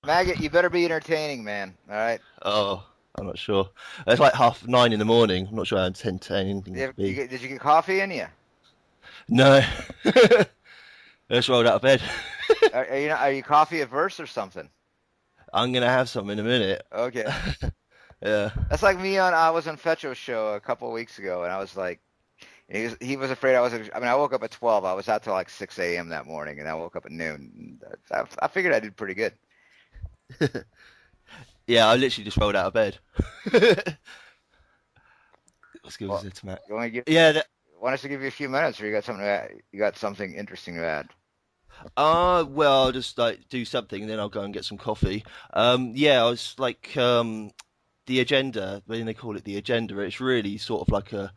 Maggot, you better be entertaining, man. All right. Oh, I'm not sure. It's like 9:30 in the morning. I'm not sure how entertaining anything could be. Did you get coffee in you? No. I just rolled out of bed. Are you coffee averse or something? I'm gonna have some in a minute. Okay. Yeah. That's like me on I was on Fetro's show a couple of weeks ago, and I was like, he was afraid I was. I mean, I woke up at 12. I was out till like 6 a.m. that morning, and I woke up at noon. I figured I did pretty good. Yeah, I literally just rolled out of bed. What skills Well, is it, Matt? you want to Yeah, want us to give you a few minutes, or you got something to add? You got something interesting to add? well, I'll just like do something, then I'll go and get some coffee. Yeah, I was like, the agenda, when they call it the agenda, it's really sort of like a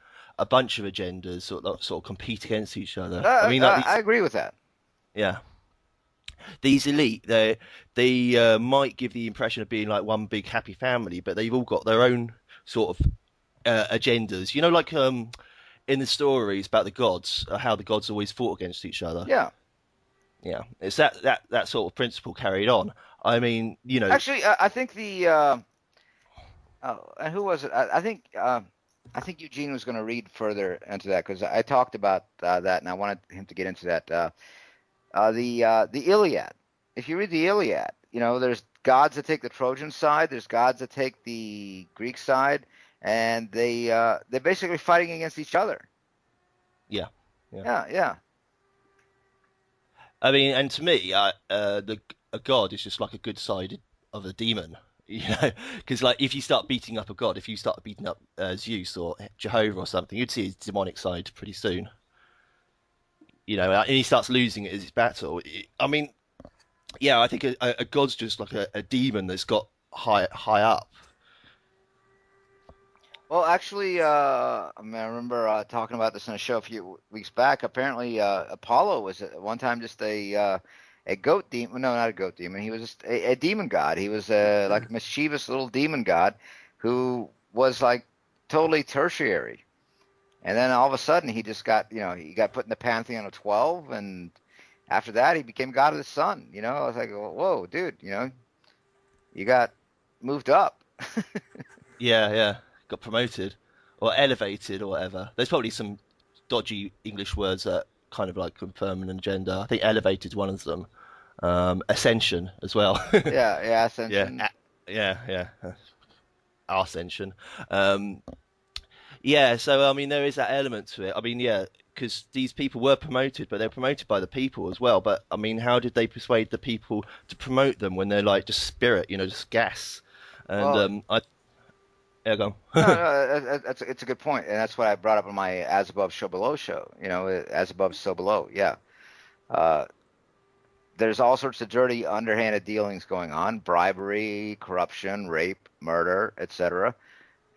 bunch of agendas sort of compete against each other. I mean, like I these, agree with that. yeah, these elite, they might give the impression of being like one big happy family, but they've all got their own sort of agendas. You know, like in the stories about the gods, how the gods always fought against each other. Yeah. Yeah, it's that sort of principle carried on. I mean, Actually, I think and who was it? I think Eugene was going to read further into that because I talked about that, and I wanted him to get into that. The Iliad. If you read the Iliad, there's gods that take the Trojan side, there's gods that take the Greek side, and they're basically fighting against each other. yeah, yeah. Yeah, yeah. I mean, and to me, a god is just like a good side of a demon. Because like if you start beating up a god, if you start beating up Zeus or Jehovah or something, you'd see his demonic side pretty soon. And he starts losing it as his battle. I mean, yeah, I think a god's just like a demon that's got high up. Well, actually, I mean, I remember talking about this in a show a few weeks back. Apparently, Apollo was at one time just a goat demon. No, not a goat demon. He was just a demon god. He was like a mischievous little demon god who was like totally tertiary. And then all of a sudden, he just he got put in the pantheon of 12, and after that, he became god of the sun. I was like, whoa, dude, you got moved up. Yeah, yeah, got promoted or elevated or whatever. There's probably some dodgy English words that kind of like confirm an agenda. I think elevated one of them. Ascension as well. Yeah, yeah, Yeah, ascension. yeah, yeah. Ascension. Yeah, so I mean, there is that element to it. I mean, yeah, because these people were promoted, but they're promoted by the people as well. But I mean, how did they persuade the people to promote them when they're like just spirit, just gas? And Well, yeah, go no, on. no, it's a good point, and that's what I brought up in my as above, so below show. As above, so below. Yeah. Uh, there's all sorts of dirty, underhanded dealings going on: bribery, corruption, rape, murder, etc.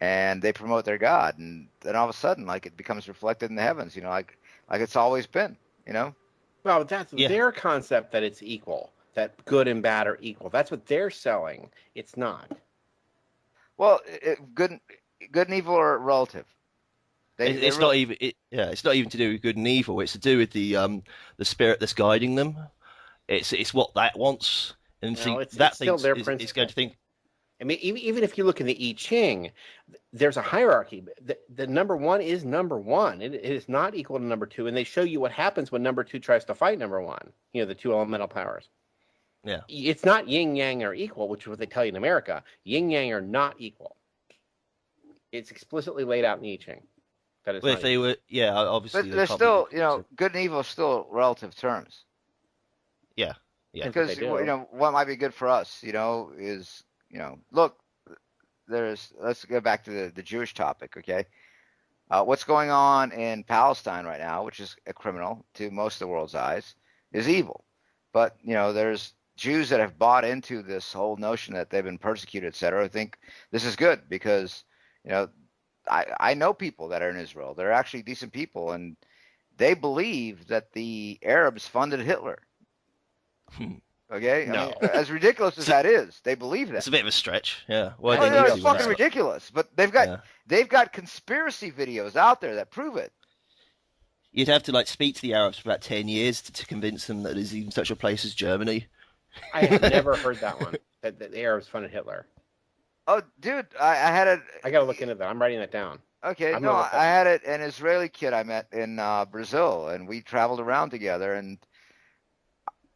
And they promote their god, and then all of a sudden, like it becomes reflected in the heavens. Like it's always been. You know. Well, that's Yeah, their concept that it's equal, that good and bad are equal. That's what they're selling. It's not. Well, good and evil are relative. They it's not really. even yeah, it's not even to do with good and evil. It's to do with the spirit that's guiding them. It's what that wants, and No, think it's that still thinks their is going principle. to think. I mean, even if you look in the I Ching, there's a hierarchy. The number one is number one. It is not equal to number two, and they show you what happens when number two tries to fight number one. The two elemental powers. Yeah. It's not yin yang are equal, which is what they tell you in America. Yin yang are not equal. It's explicitly laid out in the I Ching that it's Well, if not they equal. were, yeah, But obviously they they're can't be still, equal. So good and evil are still relative terms. yeah, yeah, Depends what they Because do. what might be good for us, is look. Let's go back to the Jewish topic, okay? What's going on in Palestine right now, which is a criminal to most of the world's eyes, is evil. But there's Jews that have bought into this whole notion that they've been persecuted, et cetera. I think this is good because you know I know people that are in Israel. They're actually decent people, and they believe that the Arabs funded Hitler. Hmm. Okay, I mean, No. as ridiculous as it's, that is, they believe it's that. a bit of a stretch. Yeah, why Oh, they That's need it's to when fucking it's ridiculous. not. ridiculous. But they've got Yeah, they've got conspiracy videos out there that prove it. you'd have to like speak to the Arabs for about 10 years to convince them that there's even such a place as Germany. I have never heard that one. That the Arabs funded Hitler. Oh, dude, I had it. I got to look into that. I'm writing that down. Okay, I'm no, gonna look I up. had it an Israeli kid I met in Brazil, and we traveled around together. And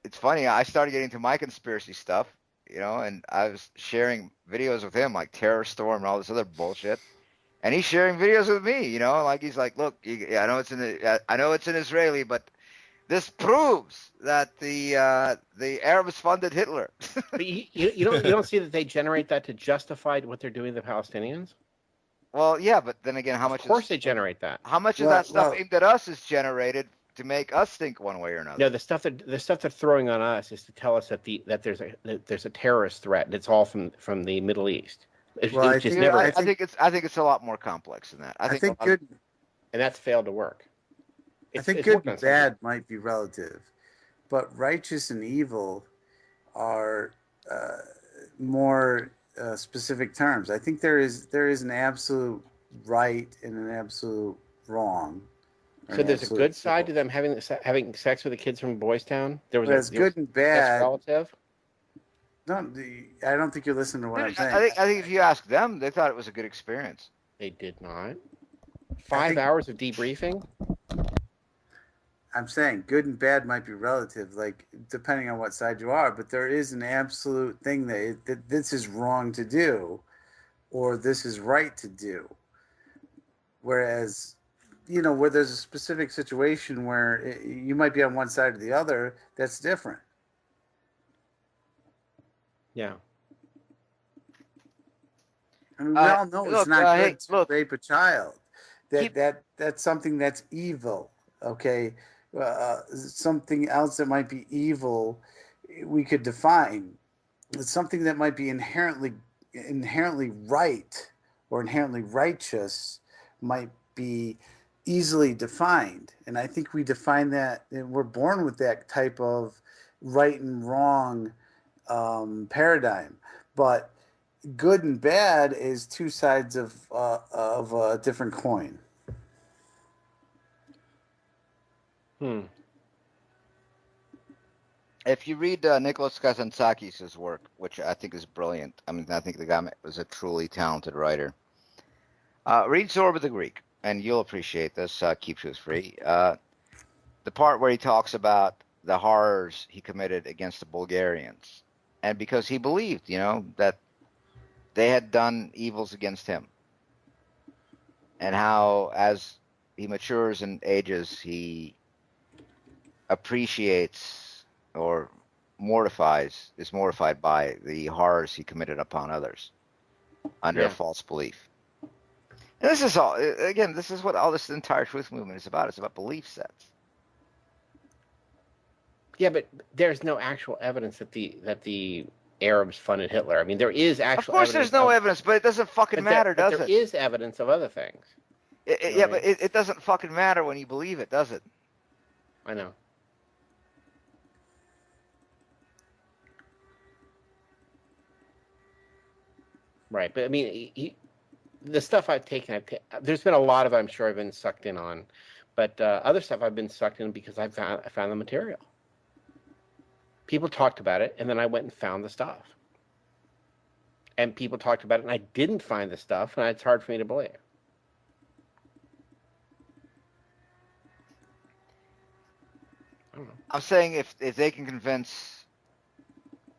it's funny, I started getting into my conspiracy stuff, and I was sharing videos with him, like Terror Storm and all this other bullshit. And he's sharing videos with me, like he's like, look, I know it's an Israeli, but this proves that the Arabs funded Hitler. But you don't see that they generate that to justify what they're doing to the Palestinians? Well, yeah, but then again, Of course they generate that. how much of that stuff aimed at us is generated to make us think one way or another? No, the stuff they're throwing on us is to tell us that there's a terrorist threat, and it's all from the Middle East. Well, I think it's a lot more complex than that. I think good, and that's failed to work. I think good and bad might be relative, but righteous and evil are more specific terms. I think there is an absolute right and an absolute wrong. So there's a good side to them having sex with the kids from Boys Town. There's good and bad. Relative. No, I don't think you're listening to what I'm saying. I think if you ask them, they thought it was a good experience. They did not. 5 hours of debriefing. I'm saying good and bad might be relative, like depending on what side you are. But there is an absolute thing that this is wrong to do, or this is right to do. Whereas, where there's a specific situation where you might be on one side or the other, that's different. Yeah. I mean, we all know it's not good to rape a child. That's something that's evil. Okay, something else that might be evil, we could define. It's something that might be inherently right or inherently righteous might be easily defined, and I think we define that, and we're born with that type of right and wrong paradigm. But good and bad is two sides of a different coin. If you read Nicholas Kazantzakis' work, which I think is brilliant, I mean, I think the guy was a truly talented writer. Read Zorba the Greek, and you'll appreciate this. Keeps you free. The part where he talks about the horrors he committed against the Bulgarians, and because he believed, that they had done evils against him, and how as he matures and ages, he appreciates or is mortified by the horrors he committed upon others under a false belief. And this is all, again, this is what all this entire truth movement is about. It's about belief sets. Yeah, but there's no actual evidence that the Arabs funded Hitler. I mean, there is actual. Of course, there's no evidence, but it doesn't fucking matter, does it? There is evidence of other things. But it doesn't fucking matter when you believe it, does it? I know. Right, but I mean, the stuff I've taken, there's been a lot of it, I'm sure I've been sucked in on, but other stuff I've been sucked in because I found the material. People talked about it, and then I went and found the stuff. And people talked about it, and I didn't find the stuff, and it's hard for me to believe. I don't know. I'm saying if they can convince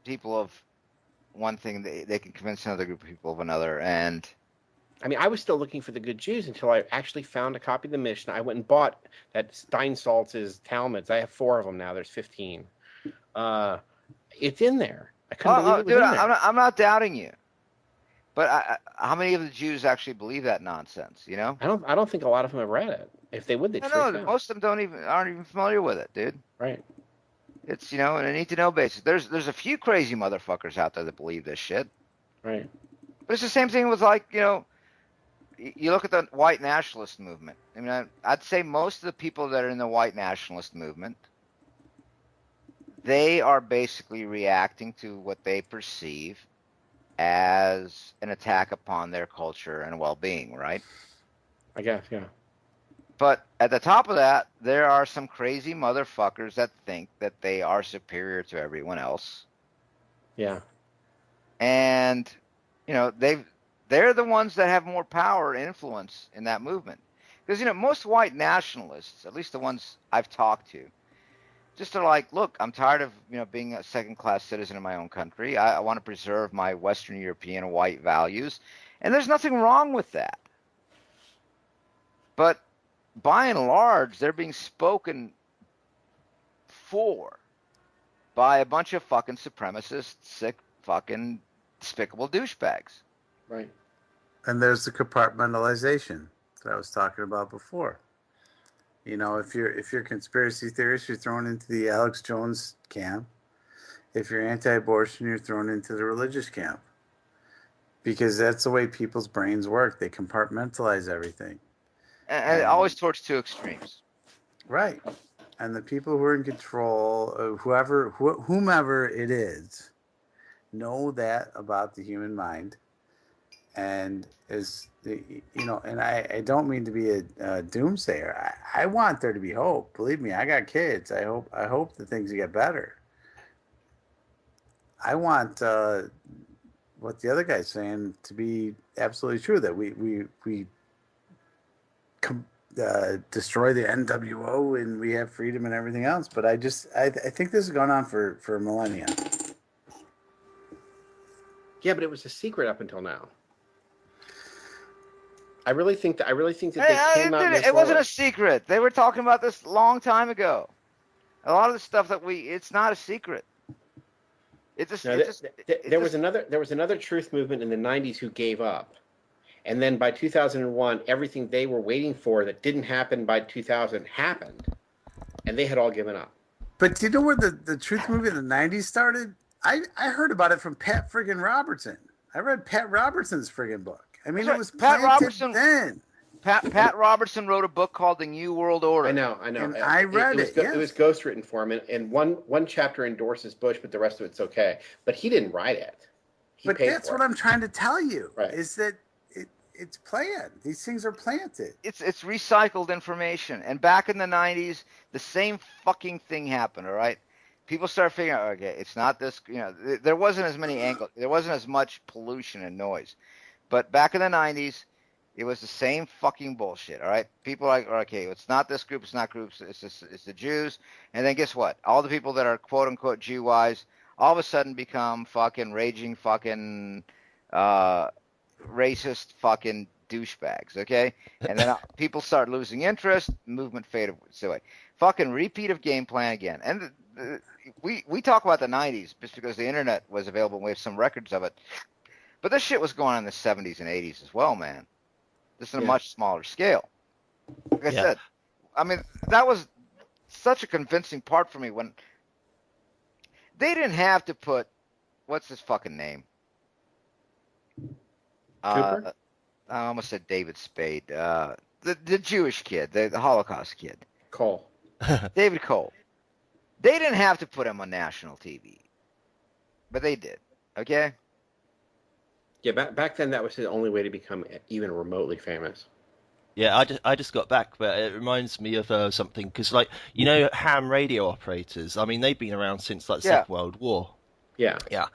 people of one thing, they can convince another group of people of another. And I mean, I was still looking for the good Jews until I actually found a copy of the Mishnah. I went and bought that Steinsaltz's Talmuds. I have 4 of them now. There's 15. It's in there. I couldn't believe it was in there. I'm not doubting you, but how many of the Jews actually believe that nonsense? I don't think a lot of them have read it. If they would, they'd freak out. Most of them aren't even familiar with it, dude. Right. It's on a need to know basis. There's a few crazy motherfuckers out there that believe this shit. Right. But it's the same thing with you look at the white nationalist movement. I mean, I'd say most of the people that are in the white nationalist movement, they are basically reacting to what they perceive as an attack upon their culture and well-being, right? I guess, yeah. But at the top of that, there are some crazy motherfuckers that think that they are superior to everyone else, Yeah. And, you know, they're the ones that have more power and influence in that movement. Because, you know, most white nationalists, at least the ones I've talked to, just are like, look, I'm tired of, you know, being a second-class citizen in my own country. I want to preserve my Western European white values. And there's nothing wrong with that. But by and large, they're being spoken for by a bunch of fucking supremacist, sick, fucking despicable douchebags. Right. And there's the compartmentalization that I was talking about before. You know, if you're a conspiracy theorist, you're thrown into the Alex Jones camp. If you're anti-abortion, you're thrown into the religious camp. Because that's the way people's brains work. They compartmentalize everything. And always towards two extremes. Right. And the people who are in control, whomever it is, know that about the human mind. And and I don't mean to be a doomsayer. I want there to be hope. Believe me, I got kids. I hope that things get better. I want what the other guy's saying to be absolutely true, that we destroy the NWO and we have freedom and everything else. But I think this has gone on for millennia. Yeah, but it was a secret up until now. I really think that they came out. It wasn't a secret. They were talking about this a long time ago. A lot of the stuff that it's not a secret. There was another truth movement in the 90s who gave up. And then by 2001, everything they were waiting for that didn't happen by 2000 happened. And they had all given up. But do you know where the truth movement in the 90s started? I heard about it from Pat friggin' Robertson. I read Pat Robertson's friggin' book. I mean, it was Pat Robertson then. Pat Robertson wrote a book called The New World Order. I know. And I read it. It was ghostwritten for him, and one chapter endorses Bush, but the rest of it's okay. But he didn't write it. But that's what I'm trying to tell you. Right. Is that it's planned. These things are planted. It's recycled information. And back in the 90s, the same fucking thing happened, all right? People started figuring out, okay, it's not this, you know, there wasn't as many angles, there wasn't as much pollution and noise. But back in the 90s, it was the same fucking bullshit, all right? People are like, okay, it's not this group, it's not groups, it's the Jews. And then guess what? All the people that are quote-unquote Jew-wise all of a sudden become fucking raging fucking racist fucking douchebags, okay? And then people start losing interest, movement faded away. Fucking repeat of game plan again. And we talk about the 90s just because the internet was available and we have some records of it. But this shit was going on in the 70s and 80s as well, man. Just on a much smaller scale. Like I said, I mean, that was such a convincing part for me when they didn't have to put, what's his fucking name? Cooper? I almost said David Spade. The Jewish kid, the Holocaust kid. Cole. David Cole. They didn't have to put him on national TV. But they did. Okay? Yeah, back then that was the only way to become even remotely famous. Yeah, I just got back, but it reminds me of something, because, like, you know, ham radio operators, I mean, they've been around since, like, the Second World War. Yeah. Yeah.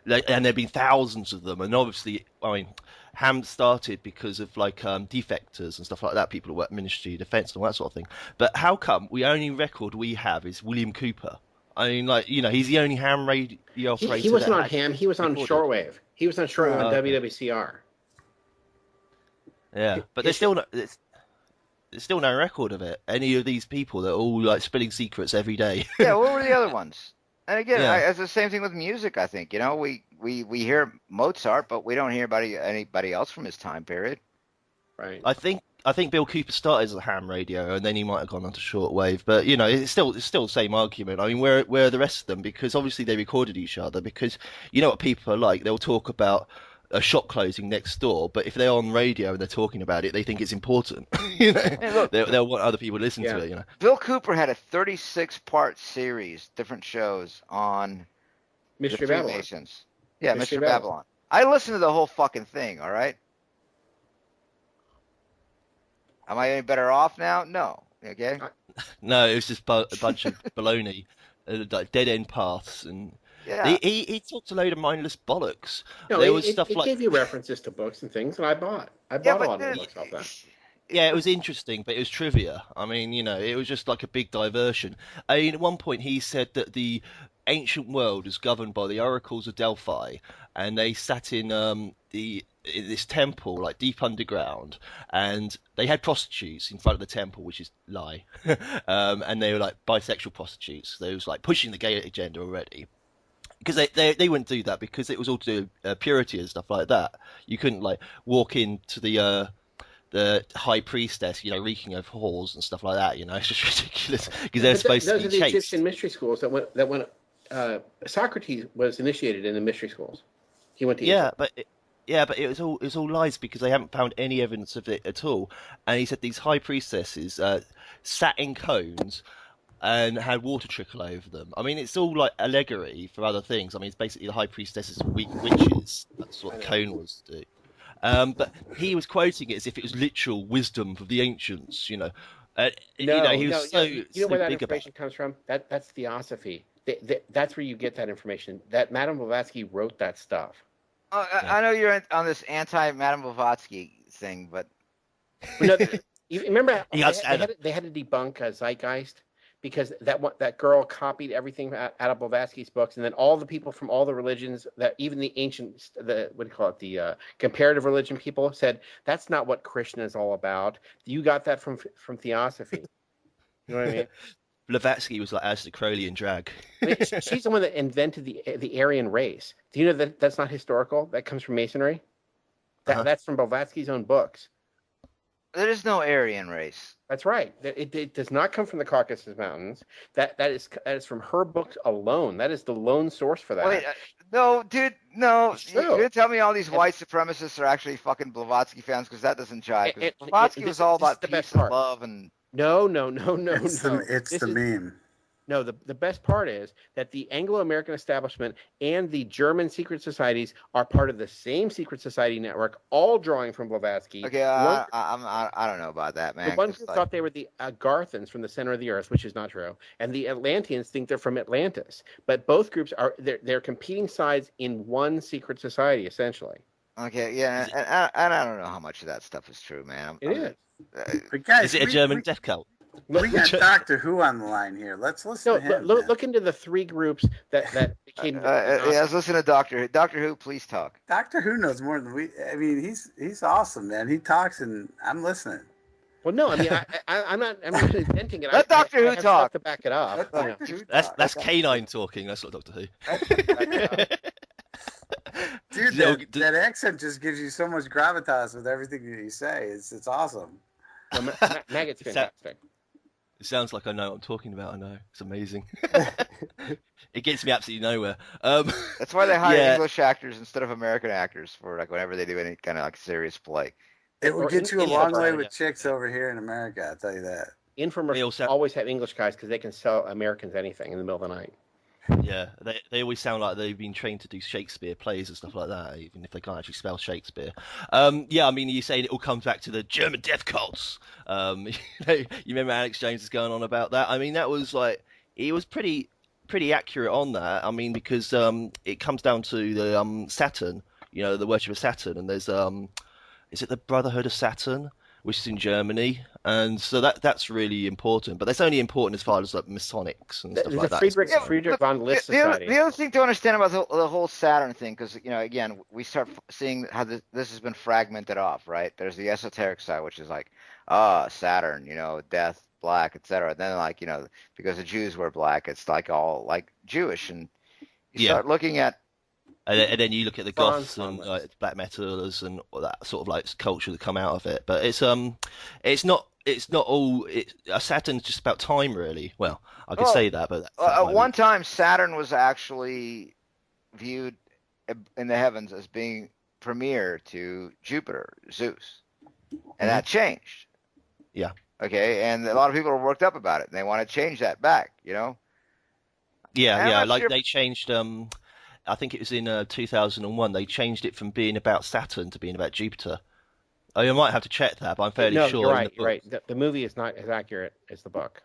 And there have been thousands of them, and obviously, I mean, ham started because of, like, defectors and stuff like that, people who work Ministry of Defence and all that sort of thing. But how come the only record we have is William Cooper? I mean, like, you know, he's the only ham radio operator. He wasn't on ham, he was on shortwave. He was on shortwave on WWCR. Yeah, but there's still no record of it. Any of these people that are all like spilling secrets every day. Yeah, what were the other ones? And again, it's the same thing with music. I think, you know, we hear Mozart, but we don't hear about anybody else from his time period. Right. I think Bill Cooper started as a ham radio, and then he might have gone on to shortwave. But you know, it's still the same argument. I mean, where are the rest of them? Because obviously they recorded each other. Because you know what people are like. They'll talk about a shop closing next door, but if they're on radio and they're talking about it, they think it's important. You know, hey, look, they'll want other people to listen to it. You know, Bill Cooper had a 36-part series, different shows on Mystery Babylon. Nations. Yeah, Mystery Babylon. I listened to the whole fucking thing. All right. Am I any better off now? No. Okay. No, it was just a bunch of baloney, like dead end paths, and Yeah. He talked a load of mindless bollocks. No, There was stuff it like gave you references to books and things, and I bought a lot of books off that. Yeah, it was interesting, but it was trivia. I mean, it was just like a big diversion. I mean, at one point he said that the ancient world is governed by the oracles of Delphi, and they sat in in this temple, like deep underground, and they had prostitutes in front of the temple, which is lie, and they were like bisexual prostitutes. They was like pushing the gay agenda already. Because they wouldn't do that because it was all to do purity and stuff like that. You couldn't like walk into the high priestess, reeking of whores and stuff like that. It's just ridiculous because they're supposed to be chaste. Those are the chaste. Egyptian mystery schools that went. Socrates was initiated in the mystery schools. He went to Egypt. But it was all lies because they haven't found any evidence of it at all. And he said these high priestesses sat in cones and had water trickle over them. I mean, it's all like allegory for other things. I mean, it's basically the high priestesses of witches. That's what the cone was to do. But he was quoting it as if it was literal wisdom of the ancients. He was so where that big information comes from? That's theosophy. That's where you get that information. That Madame Blavatsky wrote that stuff. I know you're on this anti-Madame Blavatsky thing, but you remember they had to debunk Zeitgeist because that girl copied everything out of Blavatsky's books, and then all the people from all the religions, that even the ancient, the comparative religion people said that's not what Krishna is all about. You got that from theosophy. You know what I mean? Blavatsky was like Aleister Crowley in drag. I mean, she's the one that invented the Aryan race. Do you know that that's not historical? That comes from Masonry. That's from Blavatsky's own books. There is no Aryan race. That's right. It does not come from the Caucasus Mountains. That is from her books alone. That is the lone source for that. Wait, no, dude, no. You're gonna tell me all these white supremacists are actually fucking Blavatsky fans, because that doesn't jive. Blavatsky was all about peace and love and. No. It's the meme. No, the best part is that the Anglo-American establishment and the German secret societies are part of the same secret society network, all drawing from Blavatsky. Okay, I don't know about that, man. The ones who thought they were the Garthans from the center of the earth, which is not true, and the Atlanteans think they're from Atlantis. But both groups they're competing sides in one secret society, essentially. Okay, yeah, and I don't know how much of that stuff is true, man. It is. But guys, is it a German death cult? We got Doctor Who on the line here. Let's listen to him. Look into the three groups that became. Let's listen to Doctor Who. Doctor Who, please talk. Doctor Who knows more than we. I mean, he's awesome, man. He talks, and I'm listening. Well, no, I mean, I'm not inventing it. Let Doctor Who talk to back it up. That's K9 talking. That's not Doctor Who. Dude, that accent just gives you so much gravitas with everything that you say. It's awesome. Well, Maggot's fantastic. It sounds like I know what I'm talking about. I know. It's amazing. It gets me absolutely nowhere. That's why they hire English actors instead of American actors for like whenever they do any kind of like serious play. It will get you a long way with chicks over here in America, I'll tell you that. Infomercials always have English guys because they can sell Americans anything in the middle of the night. Yeah, they always sound like they've been trained to do Shakespeare plays and stuff like that, even if they can't actually spell Shakespeare. Yeah, I mean, you're saying it all comes back to the German death cults. You remember Alex Jones is going on about that? I mean, that was like, he was pretty accurate on that. I mean, because it comes down to the Saturn, the worship of Saturn, and there's is it the Brotherhood of Saturn, which is in Germany, and so that's really important. But that's only important as far as like Masonics and stuff like that. Friedrich von List Society. The other thing to understand about the whole Saturn thing, because again, we start seeing how this has been fragmented off, right? There's the esoteric side, which is like, Saturn, death, black, etc. Then like because the Jews were black, it's like all like Jewish, and you start looking at. And then you look at the goths and black metalers and all that sort of like culture that come out of it. But it's not all. Saturn's just about time, really. Well, I could say that, but at one time Saturn was actually viewed in the heavens as being premier to Jupiter, Zeus, and that changed. Yeah. Okay, and a lot of people are worked up about it, and they want to change that back. Yeah, they changed. I think it was in 2001. They changed it from being about Saturn to being about Jupiter. I might have to check that, but I'm fairly sure. You're right. The movie is not as accurate as the book.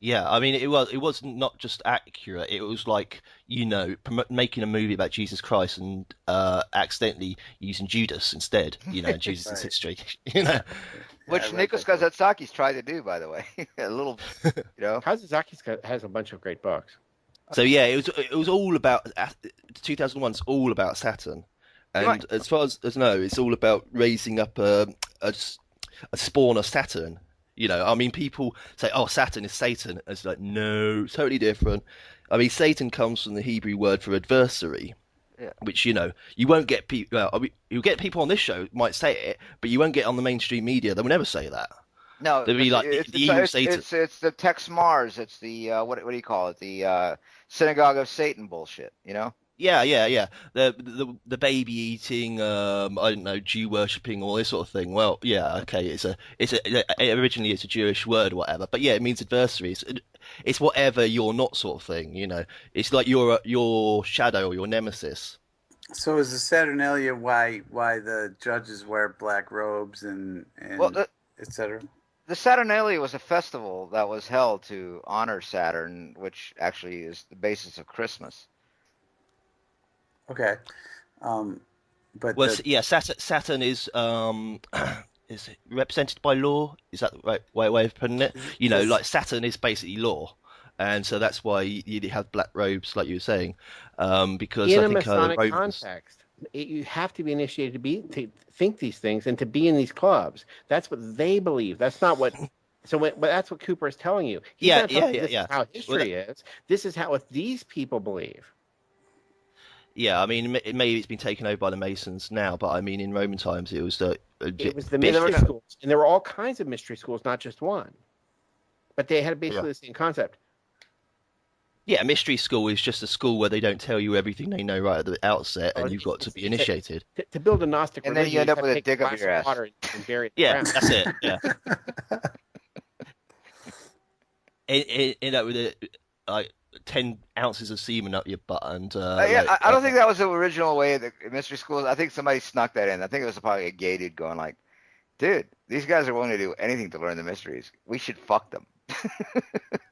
Yeah, I mean, it was not just accurate. It was like, making a movie about Jesus Christ and accidentally using Judas instead. Jesus' Right. history. Yeah, I Which read Nikos that book. Kazatsaki's tried to do, by the way. A little, Kazazaki has a bunch of great books. So yeah, it was all about 2001's all about Saturn, You might, and as far as I know, it's all about raising up a spawn of Saturn. I mean, people say, "Oh, Saturn is Satan." It's like, no, totally different. I mean, Satan comes from the Hebrew word for adversary, yeah. which you won't get people. Well, I mean, you'll get people on this show might say it, but you won't get on the mainstream media. They will never say that. No, They'll be like the evil Satan. it's the Tex Mars. It's the what do you call it? The synagogue of Satan bullshit. Yeah, yeah, yeah. The baby eating, I don't know, Jew worshipping, all this sort of thing. Well, yeah, okay. Originally it's a Jewish word or whatever, but yeah, it means adversary. It's whatever you're not sort of thing. It's like your shadow or your nemesis. So is the Saturnalia why the judges wear black robes and Well, etc.? the Saturnalia was a festival that was held to honor Saturn, which actually is the basis of Christmas. Okay, but Well, yeah, Saturn is is represented by law. Is that the right way of putting it? Like Saturn is basically law, and so that's why you have black robes, like you were saying, because In I a think the Masonic Romans. context, you have to be initiated to think these things and to be in these clubs. That's what they believe. That's not what. So but that's what Cooper is telling you. He's Yeah, not telling you yeah, this yeah. is how history is. This is how what these people believe. Yeah, I mean, maybe it's been taken over by the Masons now, but I mean, in Roman times, it was a It was the bit. mystery schools, and there were all kinds of mystery schools, not just one. But they had basically the same concept. Yeah, mystery school is just a school where they don't tell you everything they know right at the outset, and you've got to be initiated. To build a Gnostic And religion, then you end up with a take dick up glass your of ass. water and bury it. Yeah, that's it. Yeah. End up with like 10 ounces of semen up your butt, and I don't think that was the original way of the mystery schools. I think somebody snuck that in. I think it was probably a gay dude going like, "Dude, these guys are willing to do anything to learn the mysteries. We should fuck them."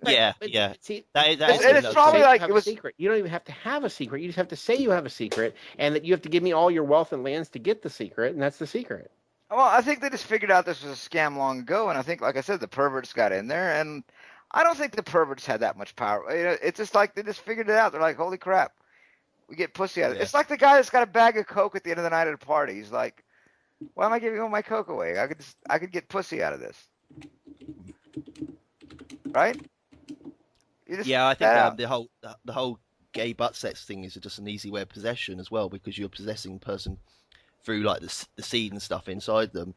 Yeah, But yeah. See, And it's probably like it was a secret. You don't even have to have a secret. You just have to say you have a secret, and that you have to give me all your wealth and lands to get the secret, and that's the secret. Well, I think they just figured out this was a scam long ago, and I think, like I said, the perverts got in there, and I don't think the perverts had that much power. It's just like they just figured it out. They're like, "Holy crap, we get pussy out of it." Yeah. It's like the guy that's got a bag of coke at the end of the night at a party. He's like, "Why am I giving all my coke away? I could get pussy out of this." Right? Yeah, I think the whole gay butt sex thing is just an easy way of possession as well, because you're possessing the person through like the seed and stuff inside them.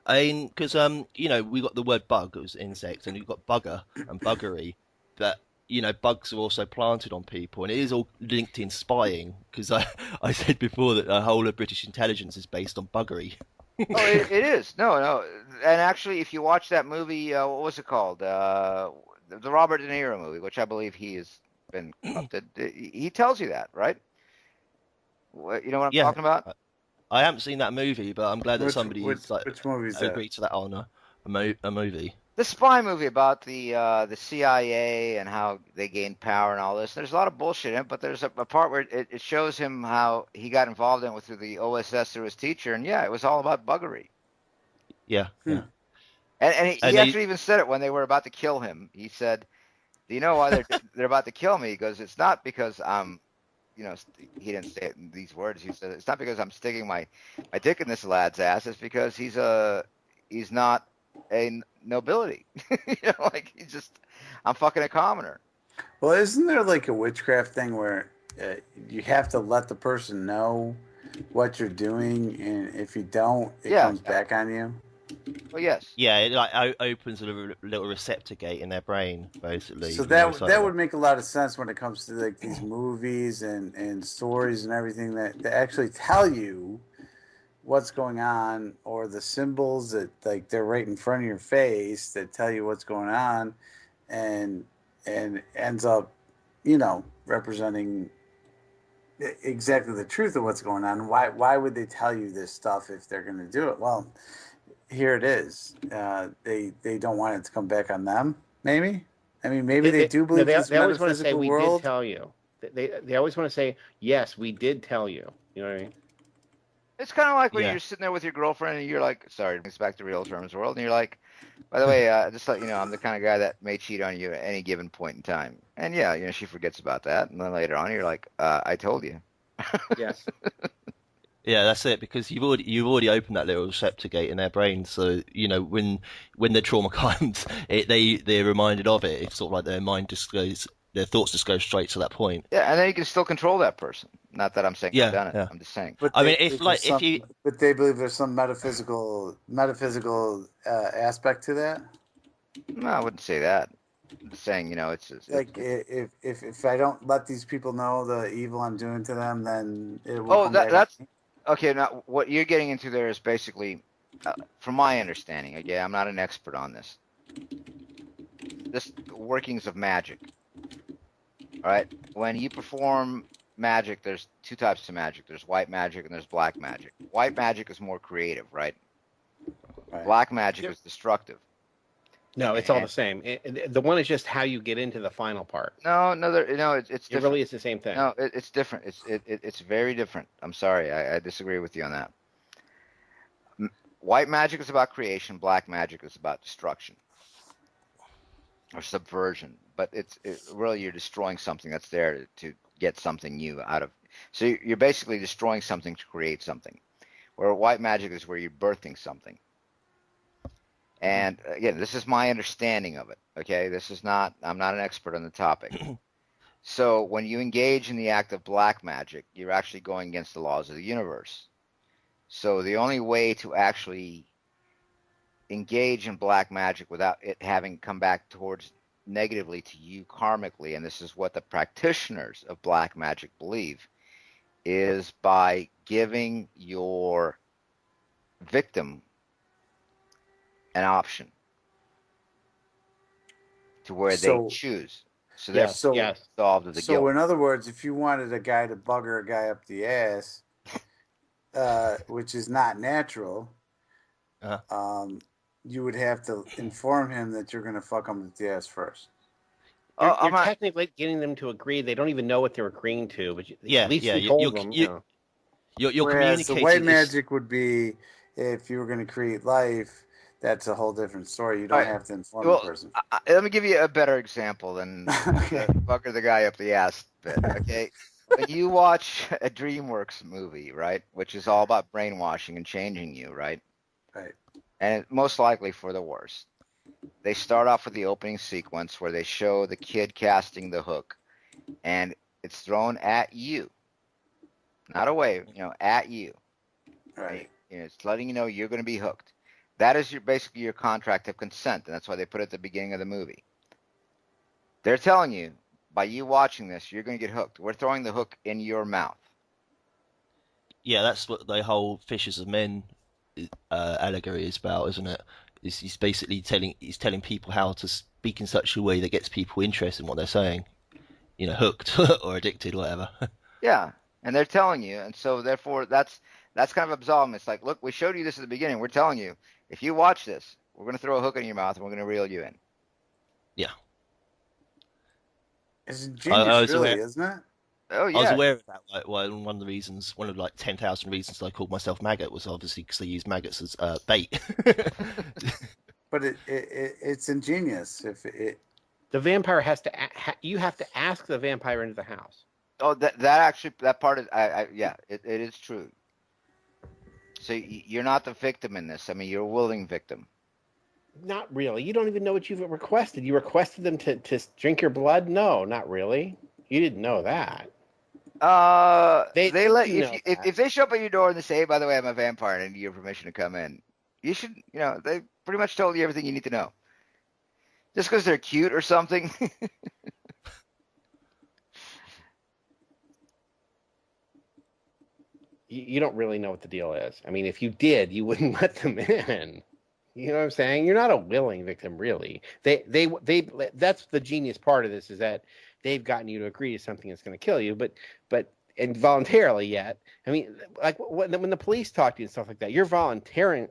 I mean, because we got the word bug, it was insect, and you've got bugger and buggery, but bugs are also planted on people, and it is all linked in spying. Because I said before that the whole of British intelligence is based on buggery. Oh, it is. No. And actually, if you watch that movie, what was it called? The Robert De Niro movie, which I believe he has been corrupted. He tells you that, right? You know what I'm talking about? I haven't seen that movie, but I'm glad that which movie is that? agreed to that on a movie. The spy movie about the CIA and how they gained power and all this. There's a lot of bullshit in it, but there's a part where it shows him how he got involved in it through the OSS through his teacher, and yeah, it was all about buggery. Yeah. And he actually even said it when they were about to kill him. He said, "Do you know why they're about to kill me?" He goes, "It's not because I'm." He didn't say it in these words. He said, "It's not because I'm sticking my dick in this lad's ass. It's because he's not a nobility. I'm fucking a commoner." Well, isn't there like a witchcraft thing where you have to let the person know what you're doing, and if you don't, it comes back on you? Well, yes. Yeah, it like opens a little receptor gate in their brain, basically. So that would make a lot of sense when it comes to like these movies and stories and everything that actually tell you what's going on, or the symbols that like they're right in front of your face that tell you what's going on, and ends up, representing exactly the truth of what's going on. Why would they tell you this stuff if they're going to do it? Well, here it is. They don't want it to come back on them, maybe. I mean, maybe they do believe this they always want to say, metaphysical "We world. did tell you." They always want to say, "Yes, we did tell you." You know what I mean? It's kind of like when Yeah. you're sitting there with your girlfriend and you're like, sorry, it's back to real terms world, and you're like, by the way, just to let you know, I'm the kind of guy that may cheat on you at any given point in time. And yeah, you know, she forgets about that, and then later on, you're like, I told you. Yes. Yeah, that's it, because you've already opened that little receptor gate in their brain, so you know when the trauma comes, they're reminded of it. It's sort of like their mind just goes, their thoughts just go straight to that point. Yeah, and then you can still control that person. Not that I'm saying I've done it. Yeah. I'm just saying. But I mean, but they believe there's some metaphysical aspect to that. No, I wouldn't say that. I'm just saying, you know, it's Like if I don't let these people know the evil I'm doing to them, then it will. Oh, that's okay. Now, what you're getting into there is basically, from my understanding. Again, I'm not an expert on this. This workings of magic. All right, when you perform magic, there's two types of magic. There's white magic and there's black magic. White magic is more creative, right? Black magic is destructive. No, it's all the same. The one is just how you get into the final part. No, it's it different. Really is the same thing. No, it's different. It's very different. I'm sorry, I disagree with you on that. White magic is about creation. Black magic is about destruction or subversion. But it's really you're destroying something that's there to get something new out of. So you're basically destroying something to create something. Where white magic is where you're birthing something. And again, this is my understanding of it. Okay, I'm not an expert on the topic. So when you engage in the act of black magic, you're actually going against the laws of the universe. So the only way to actually engage in black magic without it having come back towards negatively to you karmically, and this is what the practitioners of black magic believe, is by giving your victim an option to where they choose. So they're solved of the guilt. So in other words, if you wanted a guy to bugger a guy up the ass, which is not natural, you would have to inform him that you're going to fuck him up the ass first. You're technically getting them to agree. They don't even know what they're agreeing to, but at least you told them. You're Whereas communicating. The white magic would be if you were going to create life. That's a whole different story. You don't have to inform the person. Let me give you a better example than fucker the guy up the ass bit. Okay, when you watch a DreamWorks movie, right, which is all about brainwashing and changing you, right? Right. And most likely for the worse. They start off with the opening sequence where they show the kid casting the hook, and it's thrown at you, not away, at you. Right. It's letting you know you're going to be hooked. That is basically your contract of consent, and that's why they put it at the beginning of the movie. They're telling you, by you watching this, you're going to get hooked. We're throwing the hook in your mouth. Yeah, that's what the whole Fishers of Men allegory is about, isn't it? He's basically telling people how to speak in such a way that gets people interested in what they're saying. Hooked or addicted, whatever. Yeah, and they're telling you, and so therefore that's kind of absolving. It's like, look, we showed you this at the beginning. We're telling you, if you watch this, we're going to throw a hook in your mouth and we're going to reel you in. Yeah. It's ingenious, really, isn't it? Oh, yeah. I was aware of that. Like, one of the reasons, one of 10,000 reasons I called myself Maggot was obviously because they used maggots as bait. But it's ingenious. The vampire has to, you have to ask the vampire into the house. Oh, that part is, it is true. So you're not the victim in this. I mean, you're a willing victim. Not really. You don't even know what you've requested. You requested them to drink your blood? No, not really. You didn't know that. They let you if they show up at your door and they say, hey, by the way, I'm a vampire and I need your permission to come in. You should, they pretty much told you everything you need to know. Just because they're cute or something. You don't really know what the deal is. I mean, if you did, you wouldn't let them in. You know what I'm saying? You're not a willing victim, really. They that's the genius part of this, is that they've gotten you to agree to something that's going to kill you, but involuntarily yet. I mean, like when the police talk to you and stuff like that, you're volunteering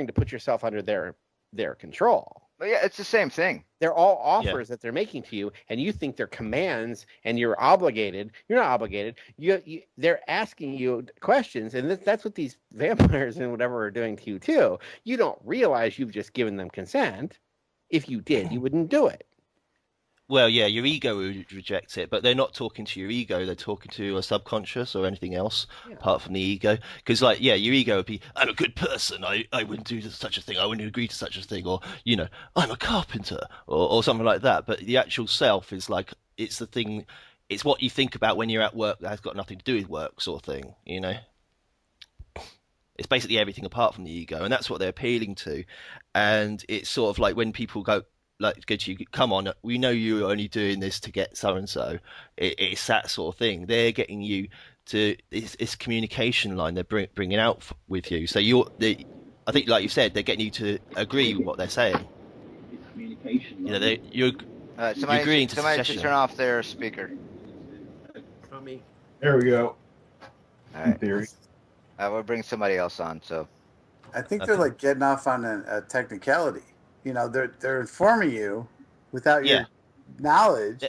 to put yourself under their control. But yeah, it's the same thing. They're all offers that they're making to you, and you think they're commands, and you're obligated. You're not obligated. They're asking you questions, and that's what these vampires and whatever are doing to you too. You don't realize you've just given them consent. If you did, you wouldn't do it. Well, yeah, your ego would reject it, but they're not talking to your ego. They're talking to a subconscious or anything else apart from the ego. Because, like, yeah, your ego would be, I'm a good person. I wouldn't do such a thing. I wouldn't agree to such a thing. Or, you know, I'm a carpenter or something like that. But the actual self is like, it's the thing, it's what you think about when you're at work that has got nothing to do with work sort of thing, you know? It's basically everything apart from the ego. And that's what they're appealing to. And it's sort of like when people go to you, come on, we know you're only doing this to get so and so. It's that sort of thing. They're getting you to it's communication line they're bringing out with you. So I think, like you said, they're getting you to agree with what they're saying. It's communication line. You know, you're agreeing to somebody should turn off their speaker. Tommy. There we go. All right. In theory. We'll bring somebody else on. So I think they're like getting off on a technicality. You know, they're informing you without your knowledge,